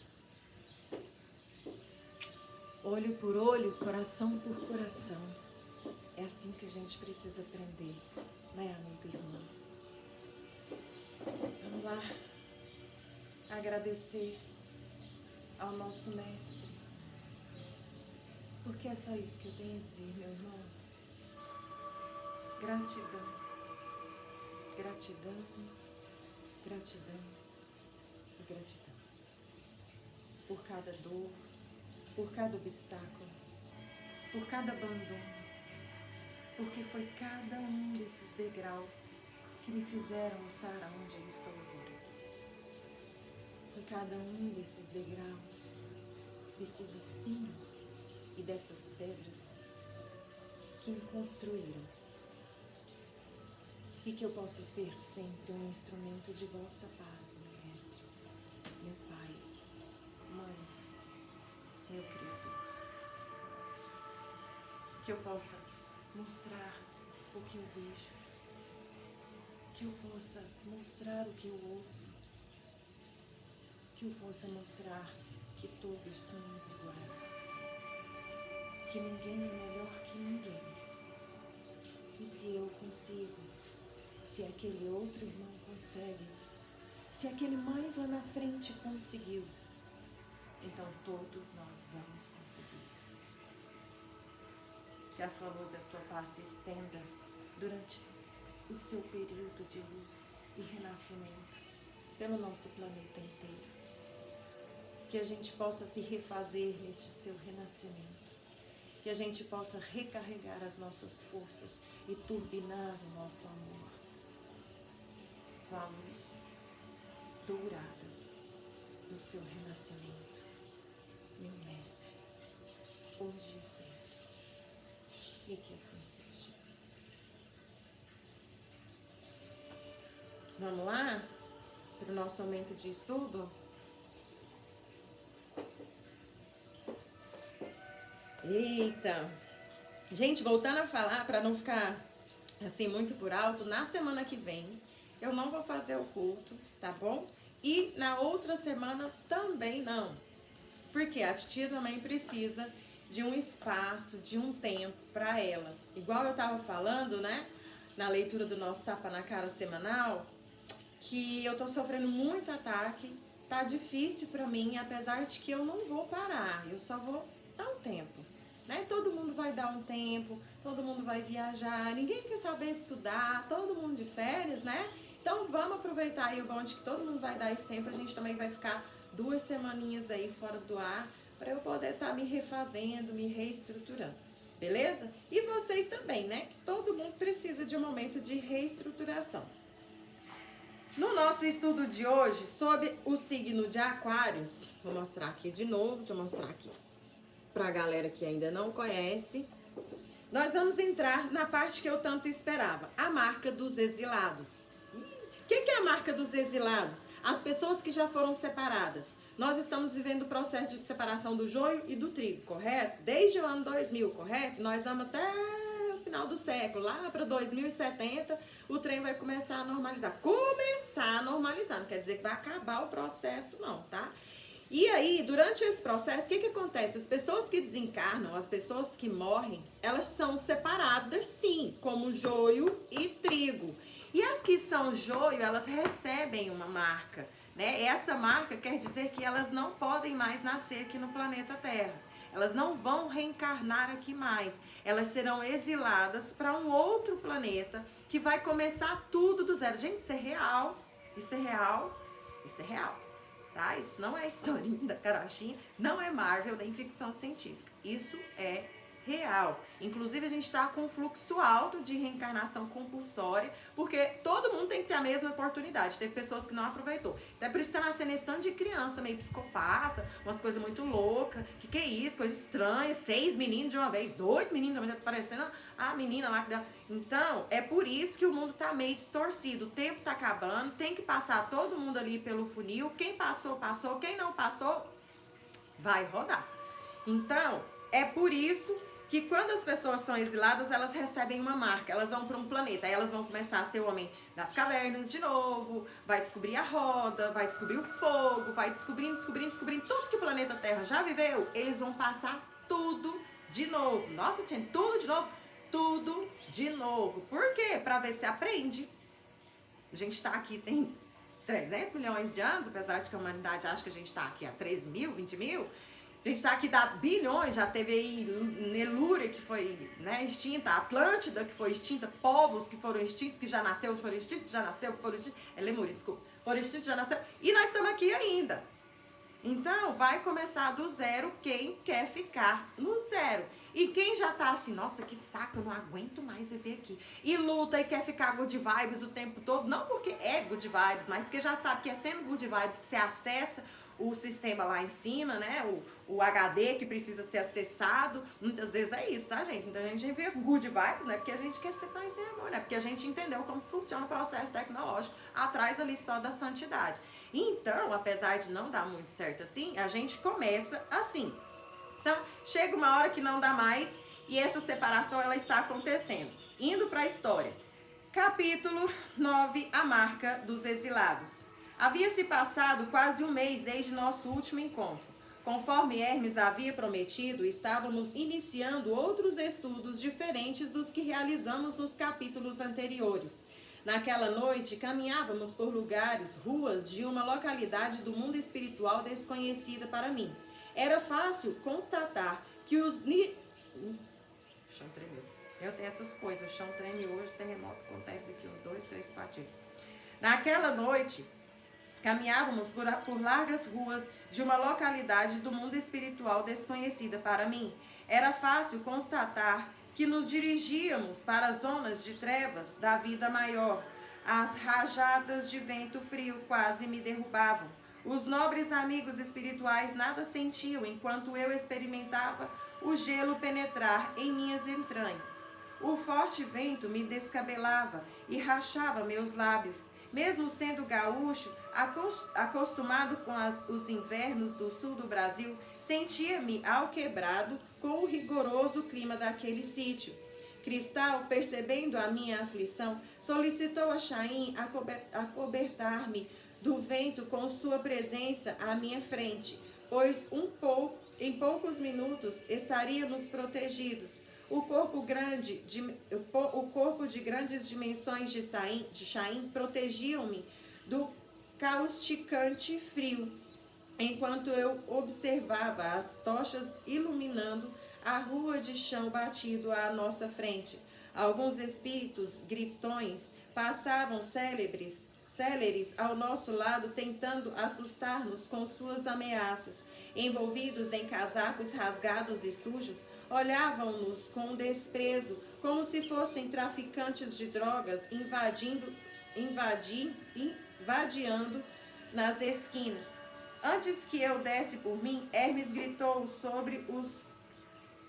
Olho por olho, coração por coração. É assim que a gente precisa aprender, né, amigo e irmã? Vamos lá agradecer ao nosso mestre. Porque é só isso que eu tenho a dizer, meu irmão. Gratidão, gratidão, gratidão e gratidão. Por cada dor, por cada obstáculo, por cada abandono. Porque foi cada um desses degraus que me fizeram estar onde eu estou agora. Foi cada um desses degraus, desses espinhos e dessas pedras que me construíram. E que eu possa ser sempre um instrumento de vossa paz, meu mestre. que eu possa mostrar o que eu vejo, que eu possa mostrar o que eu ouço, que eu possa mostrar que todos somos iguais, que ninguém é melhor que ninguém. E se eu consigo, se aquele outro irmão consegue, se aquele mais lá na frente conseguiu, então todos nós vamos conseguir. Que a sua luz e a sua paz se estenda durante o seu período de luz e renascimento pelo nosso planeta inteiro. Que a gente possa se refazer neste seu renascimento. Que a gente possa recarregar as nossas forças e turbinar o nosso amor com a luz dourada do seu renascimento, meu mestre, hoje e sempre. E que assim seja. Vamos lá para o nosso momento de estudo? Eita! Gente, voltando a falar, para não ficar assim muito por alto, na semana que vem eu não vou fazer o culto, tá bom? E na outra semana também não. Porque a titia também precisa de um espaço, de um tempo para ela. Igual eu tava falando, né? Na leitura do nosso Tapa na Cara semanal, que eu tô sofrendo muito ataque, tá difícil para mim, apesar de que eu não vou parar, eu só vou dar um tempo, né? Todo mundo vai dar um tempo, todo mundo vai viajar, ninguém quer saber de estudar, todo mundo de férias, né? Então vamos aproveitar aí o bonde que todo mundo vai dar esse tempo, a gente também vai ficar 2 semaninhas aí fora do ar, para eu poder estar me refazendo, me reestruturando, beleza? E vocês também, né? Que todo mundo precisa de um momento de reestruturação. No nosso estudo de hoje, sobre o signo de Aquários, vou mostrar aqui de novo, deixa eu mostrar aqui para a galera que ainda não conhece. Nós vamos entrar na parte que eu tanto esperava, a marca dos exilados. O que é a marca dos exilados? As pessoas que já foram separadas. Nós estamos vivendo o processo de separação do joio e do trigo, correto? Desde o ano 2000, correto? Nós vamos até o final do século, lá para 2070, o trem vai começar a normalizar. Começar a normalizar, não quer dizer que vai acabar o processo não, tá? E aí, durante esse processo, o que acontece? As pessoas que desencarnam, as pessoas que morrem, elas são separadas, sim, como joio e trigo. E as que são joio, elas recebem uma marca, né? Essa marca quer dizer que elas não podem mais nascer aqui no planeta Terra. Elas não vão reencarnar aqui mais. Elas serão exiladas para um outro planeta que vai começar tudo do zero. Gente, isso é real. Isso é real. Isso é real. Tá? Isso não é historinha da carochinha, não é Marvel nem ficção científica. Isso é real. Inclusive, a gente está com um fluxo alto de reencarnação compulsória, porque todo mundo tem que ter a mesma oportunidade. Teve pessoas que não aproveitou. Então é por isso que tá nascendo esse tanto de criança meio psicopata, umas coisas muito loucas. Que é isso? Coisa estranha. 6 meninos de uma vez, 8 meninos de uma vez, parecendo a menina lá que deu. Então, é por isso que o mundo tá meio distorcido. O tempo tá acabando, tem que passar todo mundo ali pelo funil. Quem passou, passou. Quem não passou, vai rodar. Então, é por isso que quando as pessoas são exiladas, elas recebem uma marca, elas vão para um planeta, aí elas vão começar a ser o homem das cavernas de novo, vai descobrir a roda, vai descobrir o fogo, vai descobrindo tudo que o planeta Terra já viveu, eles vão passar tudo de novo. Nossa, tinha tudo de novo? Tudo de novo. Por quê? Para ver se aprende. A gente tá aqui, tem 300 milhões de anos, apesar de que a humanidade acha que a gente tá aqui há 13 mil, 20 mil, a gente está aqui há bilhões, já teve aí Nelúria que foi, né, extinta, Atlântida que foi extinta, povos que foram extintos, que já nasceu, foram extintos, já nasceu, foram extintos, Lemúria, desculpa, foram extintos, já nasceu, e nós estamos aqui ainda. Então, vai começar do zero quem quer ficar no zero. E quem já tá assim, nossa, que saco, eu não aguento mais viver aqui. E luta e quer ficar good vibes o tempo todo, não porque é good vibes, mas porque já sabe que é sendo good vibes que você acessa o sistema lá em cima, né, o HD que precisa ser acessado, muitas vezes é isso, tá, gente? Então a gente vê good vibes, né, porque a gente quer ser mais em amor, né, porque a gente entendeu como funciona o processo tecnológico, atrás ali só da santidade. Então, apesar de não dar muito certo assim, a gente começa assim. Então, chega uma hora que não dá mais E essa separação ela está acontecendo. Indo para a história. Capítulo 9, a marca dos exilados. Havia-se passado quase um mês desde nosso último encontro. Conforme Hermes havia prometido, estávamos iniciando outros estudos diferentes dos que realizamos nos capítulos anteriores. Naquela noite, caminhávamos por lugares, ruas de uma localidade do mundo espiritual desconhecida para mim. Era fácil constatar que os... O chão tremeu. Eu tenho essas coisas, o chão treme hoje, o terremoto acontece daqui uns 2, 3, 4 dias. Naquela noite, caminhávamos por largas ruas de uma localidade do mundo espiritual desconhecida para mim. Era fácil constatar que nos dirigíamos para as zonas de trevas da vida maior. As rajadas de vento frio quase me derrubavam. Os nobres amigos espirituais nada sentiam enquanto eu experimentava o gelo penetrar em minhas entranhas. O forte vento me descabelava e rachava meus lábios. Mesmo sendo gaúcho, acostumado com os invernos do sul do Brasil, sentia-me alquebrado com o rigoroso clima daquele sítio. Cristal, percebendo a minha aflição, solicitou a Chaim acobertar-me do vento com sua presença à minha frente, pois em poucos minutos estaríamos protegidos. O corpo de grandes dimensões de Chaim protegiam-me do causticante frio, enquanto eu observava as tochas iluminando a rua de chão batido à nossa frente. Alguns espíritos gritões passavam céleres ao nosso lado, tentando assustar-nos com suas ameaças. Envolvidos em casacos rasgados e sujos, olhavam-nos com desprezo, como se fossem traficantes de drogas invadiando nas esquinas. Antes que eu desse por mim, Hermes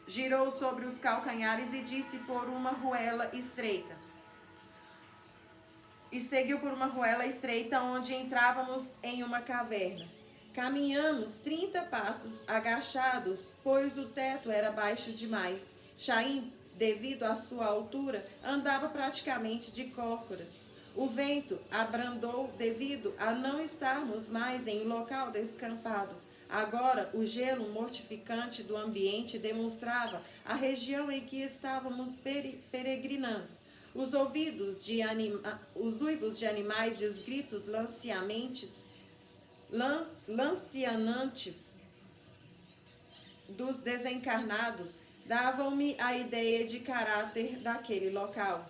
girou sobre os calcanhares e disse por uma ruela estreita. E seguiu por uma ruela estreita, onde entrávamos em uma caverna. Caminhamos 30 passos agachados, pois o teto era baixo demais. Chaim, devido à sua altura, andava praticamente de cócoras. O vento abrandou devido a não estarmos mais em um local descampado. Agora, o gelo mortificante do ambiente demonstrava a região em que estávamos peregrinando. Os uivos de animais e os gritos lanciantes dos desencarnados davam-me a ideia de caráter daquele local.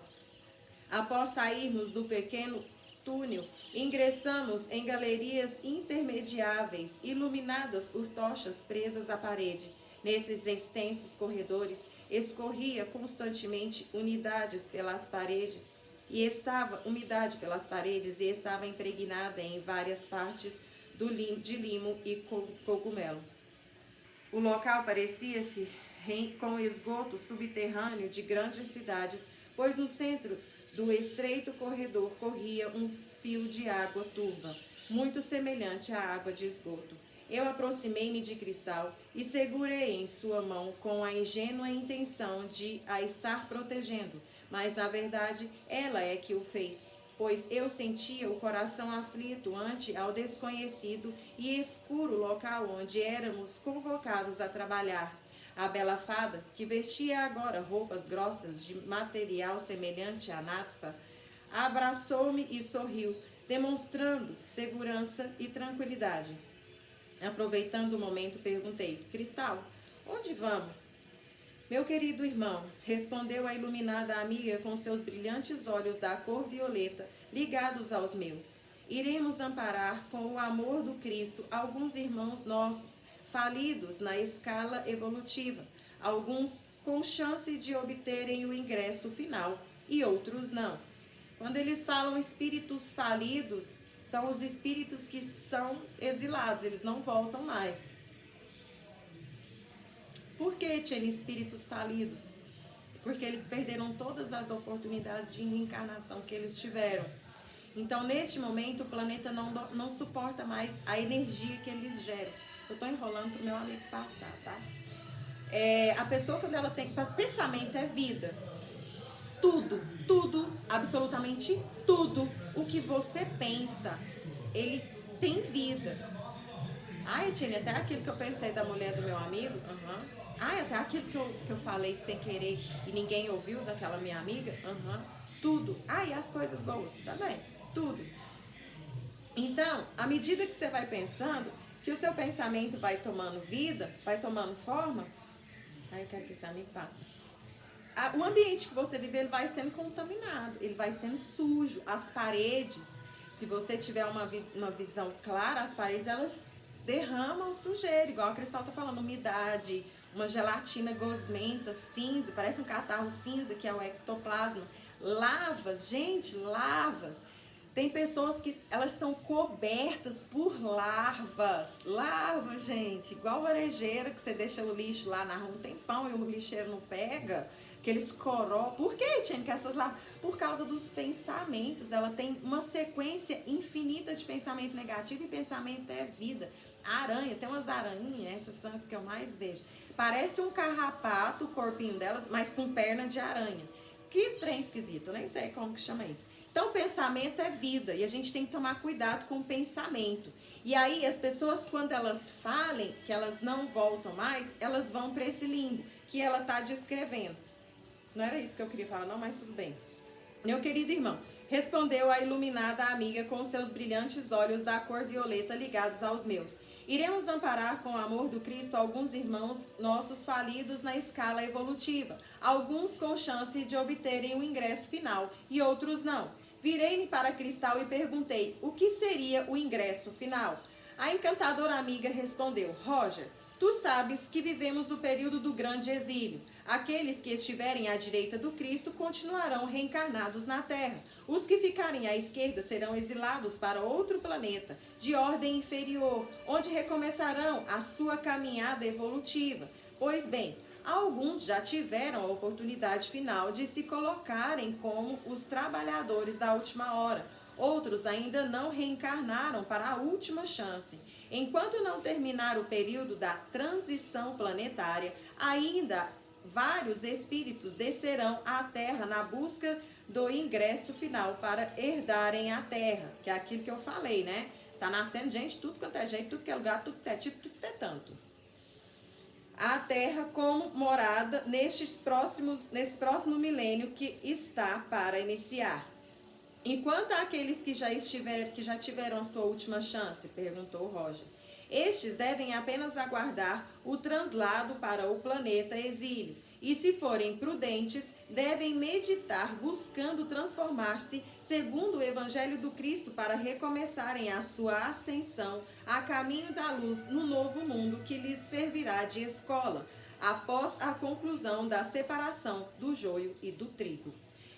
Após sairmos do pequeno túnel, ingressamos em galerias intermediáveis, iluminadas por tochas presas à parede. Nesses extensos corredores, escorria constantemente umidade pelas paredes e estava impregnada em várias partes de limo e cogumelo. O local parecia-se com esgoto subterrâneo de grandes cidades, pois no centro do estreito corredor corria um fio de água turva, muito semelhante à água de esgoto. Eu aproximei-me de Cristal e segurei em sua mão com a ingênua intenção de a estar protegendo, mas na verdade ela é que o fez, pois eu sentia o coração aflito ante ao desconhecido e escuro local onde éramos convocados a trabalhar. A bela fada, que vestia agora roupas grossas de material semelhante à nata, abraçou-me e sorriu, demonstrando segurança e tranquilidade. Aproveitando o momento, perguntei: Cristal, onde vamos? Meu querido irmão, respondeu a iluminada amiga com seus brilhantes olhos da cor violeta ligados aos meus. Iremos amparar com o amor do Cristo alguns irmãos nossos, falidos na escala evolutiva, alguns com chance de obterem o ingresso final e outros não. Quando eles falam espíritos falidos, são os espíritos que são exilados, eles não voltam mais. Por que tinham espíritos falidos? Porque eles perderam todas as oportunidades de reencarnação que eles tiveram. Então, neste momento, o planeta não suporta mais a energia que eles geram. Eu estou enrolando para o meu amigo passar, tá? A pessoa, quando ela tem... Pensamento é vida. Tudo, absolutamente tudo o que você pensa, ele tem vida. Ai, Tine, até aquilo que eu pensei da mulher do meu amigo, ai, até aquilo que eu falei sem querer e ninguém ouviu daquela minha amiga, tudo. Ai, as coisas boas também, tudo. Então, à medida que você vai pensando, que o seu pensamento vai tomando vida, vai tomando forma, aí eu quero que esse amigo passe. O ambiente que você vive, ele vai sendo contaminado, ele vai sendo sujo. As paredes, se você tiver uma visão clara, as paredes, elas derramam sujeira, igual a Cristal tá falando, umidade, uma gelatina gosmenta, cinza, parece um catarro cinza, que é o ectoplasma. Lavas, gente, lavas. Tem pessoas que elas são cobertas por larvas. Larva, gente, igual varejeira, que você deixa o lixo lá na rua um tempão e o lixeiro não pega. Aqueles coró. Por que, Tiene, que essas larvas? Por causa dos pensamentos. Ela tem uma sequência infinita de pensamento negativo, e pensamento é vida. A aranha, tem umas aranhinhas, essas são as que eu mais vejo. Parece um carrapato, o corpinho delas, mas com perna de aranha. Que trem esquisito, eu nem sei como que chama isso. Então, pensamento é vida, e a gente tem que tomar cuidado com o pensamento. E aí, as pessoas, quando elas falem que elas não voltam mais, elas vão para esse limbo que ela está descrevendo. Não era isso que eu queria falar, não, mas tudo bem. Meu querido irmão, respondeu a iluminada amiga com seus brilhantes olhos da cor violeta ligados aos meus. Iremos amparar com o amor do Cristo alguns irmãos nossos falidos na escala evolutiva, alguns com chance de obterem o ingresso final e outros não. Virei-me para Cristal e perguntei, o que seria o ingresso final? A encantadora amiga respondeu, Roger, tu sabes que vivemos o período do grande exílio. Aqueles que estiverem à direita do Cristo continuarão reencarnados na Terra. Os que ficarem à esquerda serão exilados para outro planeta, de ordem inferior, onde recomeçarão a sua caminhada evolutiva. Pois bem, alguns já tiveram a oportunidade final de se colocarem como os trabalhadores da última hora. Outros ainda não reencarnaram para a última chance. Enquanto não terminar o período da transição planetária, ainda vários espíritos descerão à Terra na busca do ingresso final para herdarem a Terra, que é aquilo que eu falei, né? Tá nascendo gente, tudo quanto é jeito, tudo que é lugar, tudo que é tipo, tudo que é tanto. A Terra como morada nesse próximo milênio que está para iniciar. Enquanto aqueles que já tiveram a sua última chance, perguntou Roger, estes devem apenas aguardar o translado para o planeta exílio. E se forem prudentes, devem meditar buscando transformar-se segundo o Evangelho do Cristo para recomeçarem a sua ascensão a caminho da luz no novo mundo que lhes servirá de escola, após a conclusão da separação do joio e do trigo.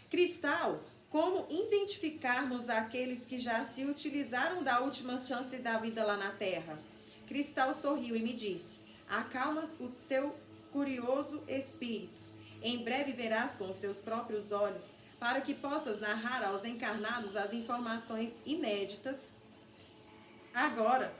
Cristal, como identificarmos aqueles que já se utilizaram da última chance da vida lá na Terra? Cristal sorriu e me disse, acalma o teu curioso espírito. Em breve verás com os teus próprios olhos, para que possas narrar aos encarnados as informações inéditas. Agora,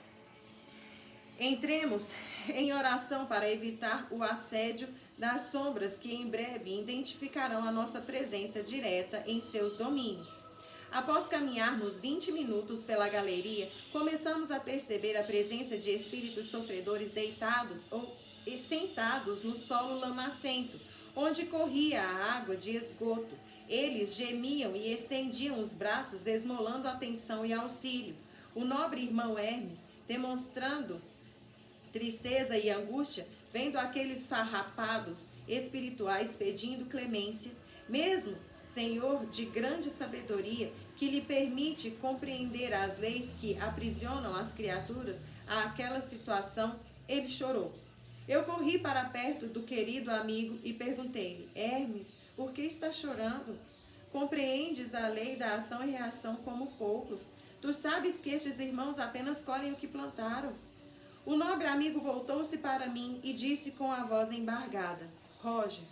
entremos em oração para evitar o assédio das sombras que em breve identificarão a nossa presença direta em seus domínios. Após caminharmos 20 minutos pela galeria, começamos a perceber a presença de espíritos sofredores deitados ou sentados no solo lamacento, onde corria a água de esgoto. Eles gemiam e estendiam os braços, esmolando atenção e auxílio. O nobre irmão Hermes, demonstrando tristeza e angústia, vendo aqueles farrapados espirituais pedindo clemência, mesmo Senhor de grande sabedoria, que lhe permite compreender as leis que aprisionam as criaturas àquela situação, ele chorou. Eu corri para perto do querido amigo e perguntei-lhe, Hermes, por que está chorando? Compreendes a lei da ação e reação como poucos. Tu sabes que estes irmãos apenas colhem o que plantaram. O nobre amigo voltou-se para mim e disse com a voz embargada, Roger,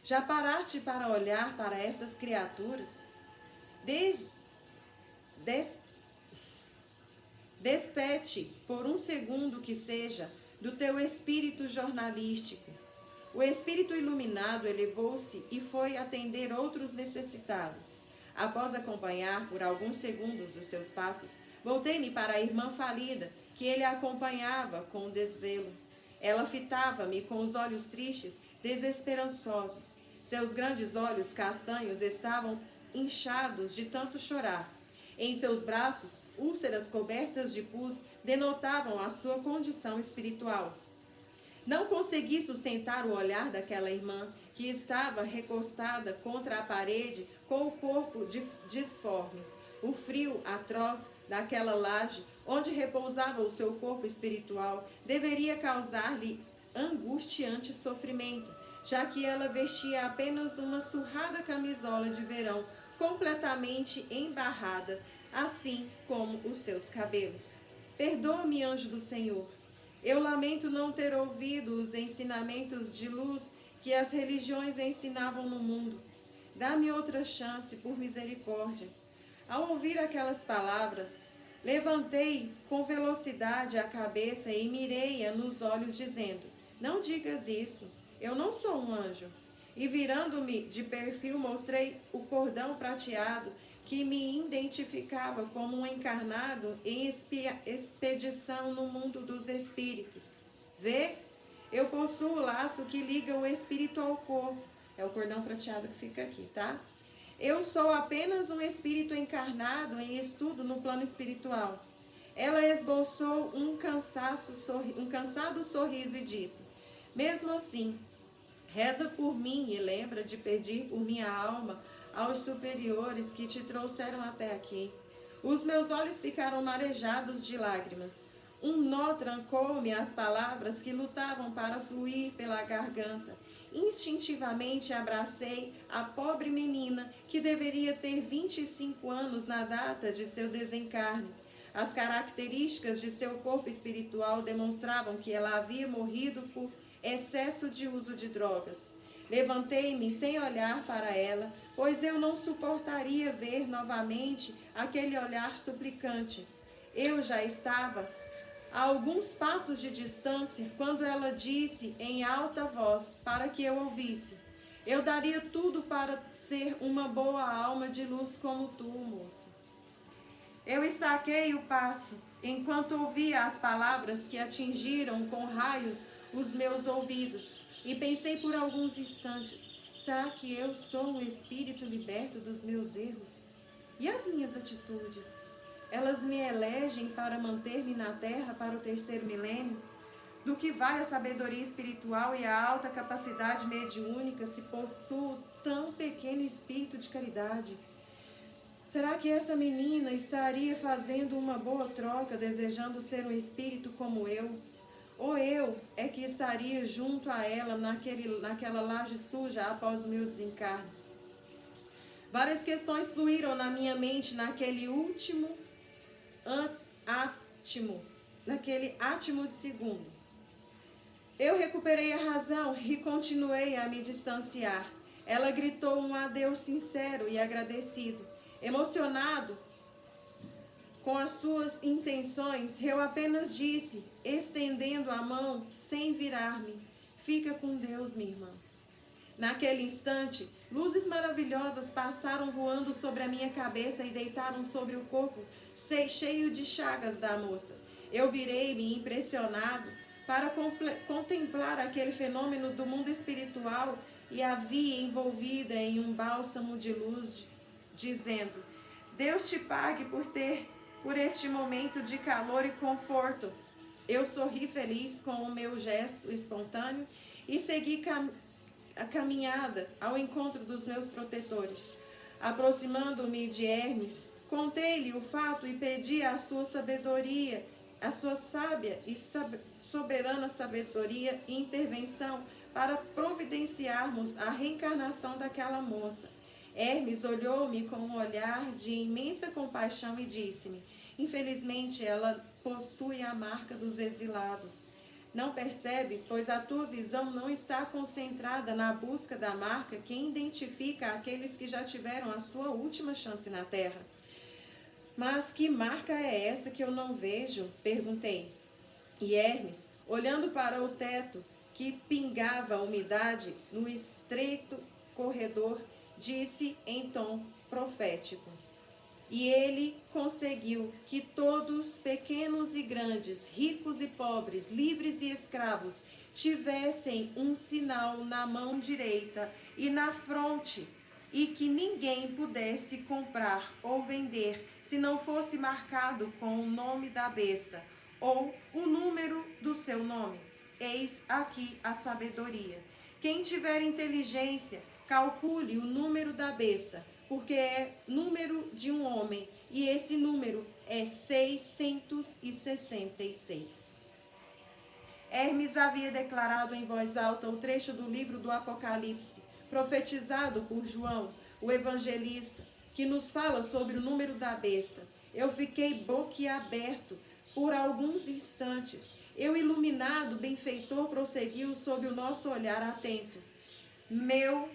já paraste para olhar para estas criaturas? Despete, por um segundo que seja, do teu espírito jornalístico. O espírito iluminado elevou-se e foi atender outros necessitados. Após acompanhar por alguns segundos os seus passos, voltei-me para a irmã falida, que ele acompanhava com desvelo. Ela fitava-me com os olhos tristes, desesperançosos. Seus grandes olhos castanhos estavam inchados de tanto chorar. Em seus braços, úlceras cobertas de pus denotavam a sua condição espiritual. Não consegui sustentar o olhar daquela irmã, que estava recostada contra a parede com o corpo disforme. O frio atroz daquela laje, onde repousava o seu corpo espiritual, deveria causar-lhe angustiante sofrimento, já que ela vestia apenas uma surrada camisola de verão, completamente embarrada, assim como os seus cabelos. Perdoa-me, anjo do Senhor. Eu lamento não ter ouvido os ensinamentos de luz que as religiões ensinavam no mundo. Dá-me outra chance, por misericórdia. Ao ouvir aquelas palavras, levantei com velocidade a cabeça e mirei-a nos olhos, dizendo: não digas isso, eu não sou um anjo. E virando-me de perfil, mostrei o cordão prateado que me identificava como um encarnado em expedição no mundo dos espíritos. Vê, eu possuo o laço que liga o espírito ao corpo. É o cordão prateado que fica aqui, tá? Eu sou apenas um espírito encarnado em estudo no plano espiritual. Ela esboçou um cansado sorriso e disse: mesmo assim, reza por mim e lembra de pedir por minha alma aos superiores que te trouxeram até aqui. Os meus olhos ficaram marejados de lágrimas. Um nó trancou-me as palavras que lutavam para fluir pela garganta. Instintivamente abracei a pobre menina, que deveria ter 25 anos na data de seu desencarne. As características de seu corpo espiritual demonstravam que ela havia morrido por excesso de uso de drogas. Levantei-me sem olhar para ela, pois eu não suportaria ver novamente aquele olhar suplicante. Eu já estava a alguns passos de distância quando ela disse em alta voz para que eu ouvisse: eu daria tudo para ser uma boa alma de luz como tu, moço. Eu estaquei o passo enquanto ouvia as palavras que atingiram com raios os meus ouvidos e pensei por alguns instantes: será que eu sou o espírito liberto dos meus erros? E as minhas atitudes? Elas me elegem para manter-me na terra para o 3º milênio? Do que vale a sabedoria espiritual e a alta capacidade mediúnica se possuo tão pequeno espírito de caridade? Será que essa menina estaria fazendo uma boa troca, desejando ser um espírito como eu? Ou eu é que estaria junto a ela naquela laje suja após o meu desencarne? Várias questões fluíram na minha mente naquele átimo de segundo. Eu recuperei a razão e continuei a me distanciar. Ela gritou um adeus sincero e agradecido. Emocionado com as suas intenções, eu apenas disse, estendendo a mão sem virar-me: fica com Deus, minha irmã. Naquele instante, luzes maravilhosas passaram voando sobre a minha cabeça e deitaram sobre o corpo cheio de chagas da moça. Eu virei-me impressionado para contemplar aquele fenômeno do mundo espiritual e a vi envolvida em um bálsamo de luz, dizendo: Deus te pague por este momento de calor e conforto. Eu sorri feliz com o meu gesto espontâneo e segui a caminhada ao encontro dos meus protetores. Aproximando-me de Hermes, contei-lhe o fato e pedi a sua sabedoria, a sua sábia e soberana sabedoria e intervenção para providenciarmos a reencarnação daquela moça. Hermes olhou-me com um olhar de imensa compaixão e disse-me: infelizmente ela possui a marca dos exilados. Não percebes, pois a tua visão não está concentrada na busca da marca que identifica aqueles que já tiveram a sua última chance na terra. Mas que marca é essa que eu não vejo? Perguntei. E Hermes, olhando para o teto que pingava umidade no estreito corredor, disse em tom profético: e ele conseguiu que todos, pequenos e grandes, ricos e pobres, livres e escravos, tivessem um sinal na mão direita e na fronte, e que ninguém pudesse comprar ou vender se não fosse marcado com o nome da besta ou o número do seu nome. Eis aqui a sabedoria. Quem tiver inteligência, calcule o número da besta, porque é número de um homem, e esse número é 666. Hermes havia declarado em voz alta o trecho do livro do Apocalipse, profetizado por João, o evangelista, que nos fala sobre o número da besta. Eu fiquei boquiaberto por alguns instantes. Eu, iluminado, benfeitor, prosseguiu sob o nosso olhar atento. Meu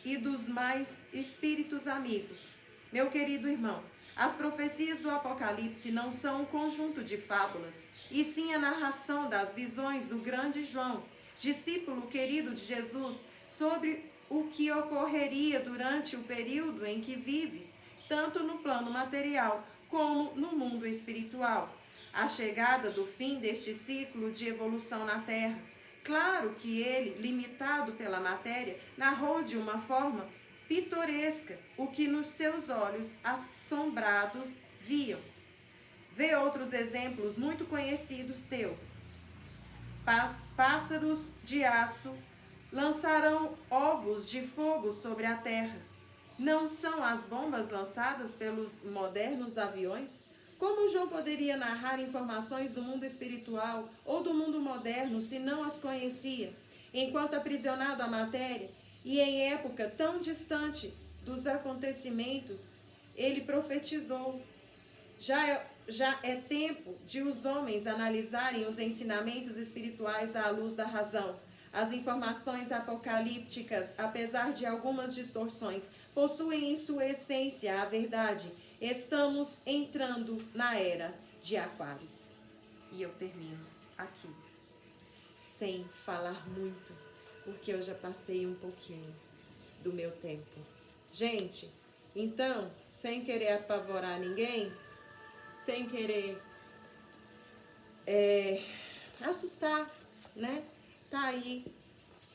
e dos mais espíritos amigos. Meu querido irmão, as profecias do Apocalipse não são um conjunto de fábulas, e sim a narração das visões do grande João, discípulo querido de Jesus, sobre o que ocorreria durante o período em que vives, tanto no plano material como no mundo espiritual. A chegada do fim deste ciclo de evolução na Terra. Claro que ele, limitado pela matéria, narrou de uma forma pitoresca o que nos seus olhos assombrados viam. Vê outros exemplos muito conhecidos teu. Pássaros de aço lançarão ovos de fogo sobre a terra. Não são as bombas lançadas pelos modernos aviões? Como João poderia narrar informações do mundo espiritual ou do mundo moderno se não as conhecia, enquanto aprisionado à matéria e em época tão distante dos acontecimentos, ele profetizou. Já é tempo de os homens analisarem os ensinamentos espirituais à luz da razão. As informações apocalípticas, apesar de algumas distorções, possuem em sua essência a verdade. Estamos entrando na era de Aquários. E eu termino aqui, sem falar muito, porque eu já passei um pouquinho do meu tempo. Gente, então, sem querer apavorar ninguém, sem querer assustar, né? Tá aí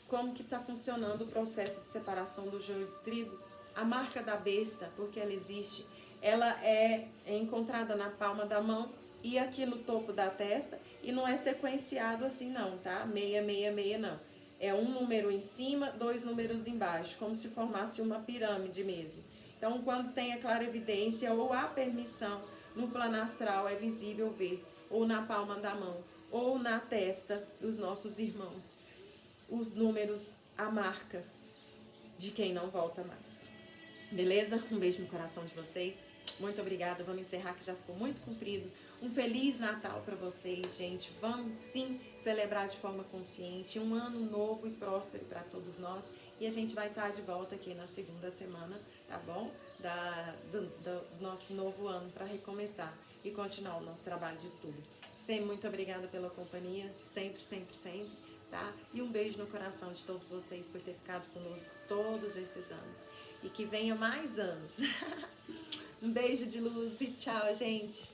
como que tá funcionando o processo de separação do joio do trigo. A marca da besta, porque ela existe, ela é encontrada na palma da mão e aqui no topo da testa, e não é sequenciado assim não, tá? 666 não. É um número em cima, 2 números embaixo, como se formasse uma pirâmide mesmo. Então, quando tem a clara evidência ou a permissão, no plano astral é visível ver, ou na palma da mão, ou na testa dos nossos irmãos, os números, a marca de quem não volta mais. Beleza? Um beijo no coração de vocês. Muito obrigada. Vamos encerrar que já ficou muito comprido. Um Feliz Natal para vocês, gente. Vamos sim celebrar de forma consciente. Um ano novo e próspero para todos nós. E a gente vai estar de volta aqui na segunda semana, tá bom? Do nosso novo ano para recomeçar e continuar o nosso trabalho de estudo. Sempre muito obrigada pela companhia. Sempre, sempre, sempre. Tá? E um beijo no coração de todos vocês por ter ficado conosco todos esses anos. E que venha mais anos. Um beijo de luz e tchau, gente.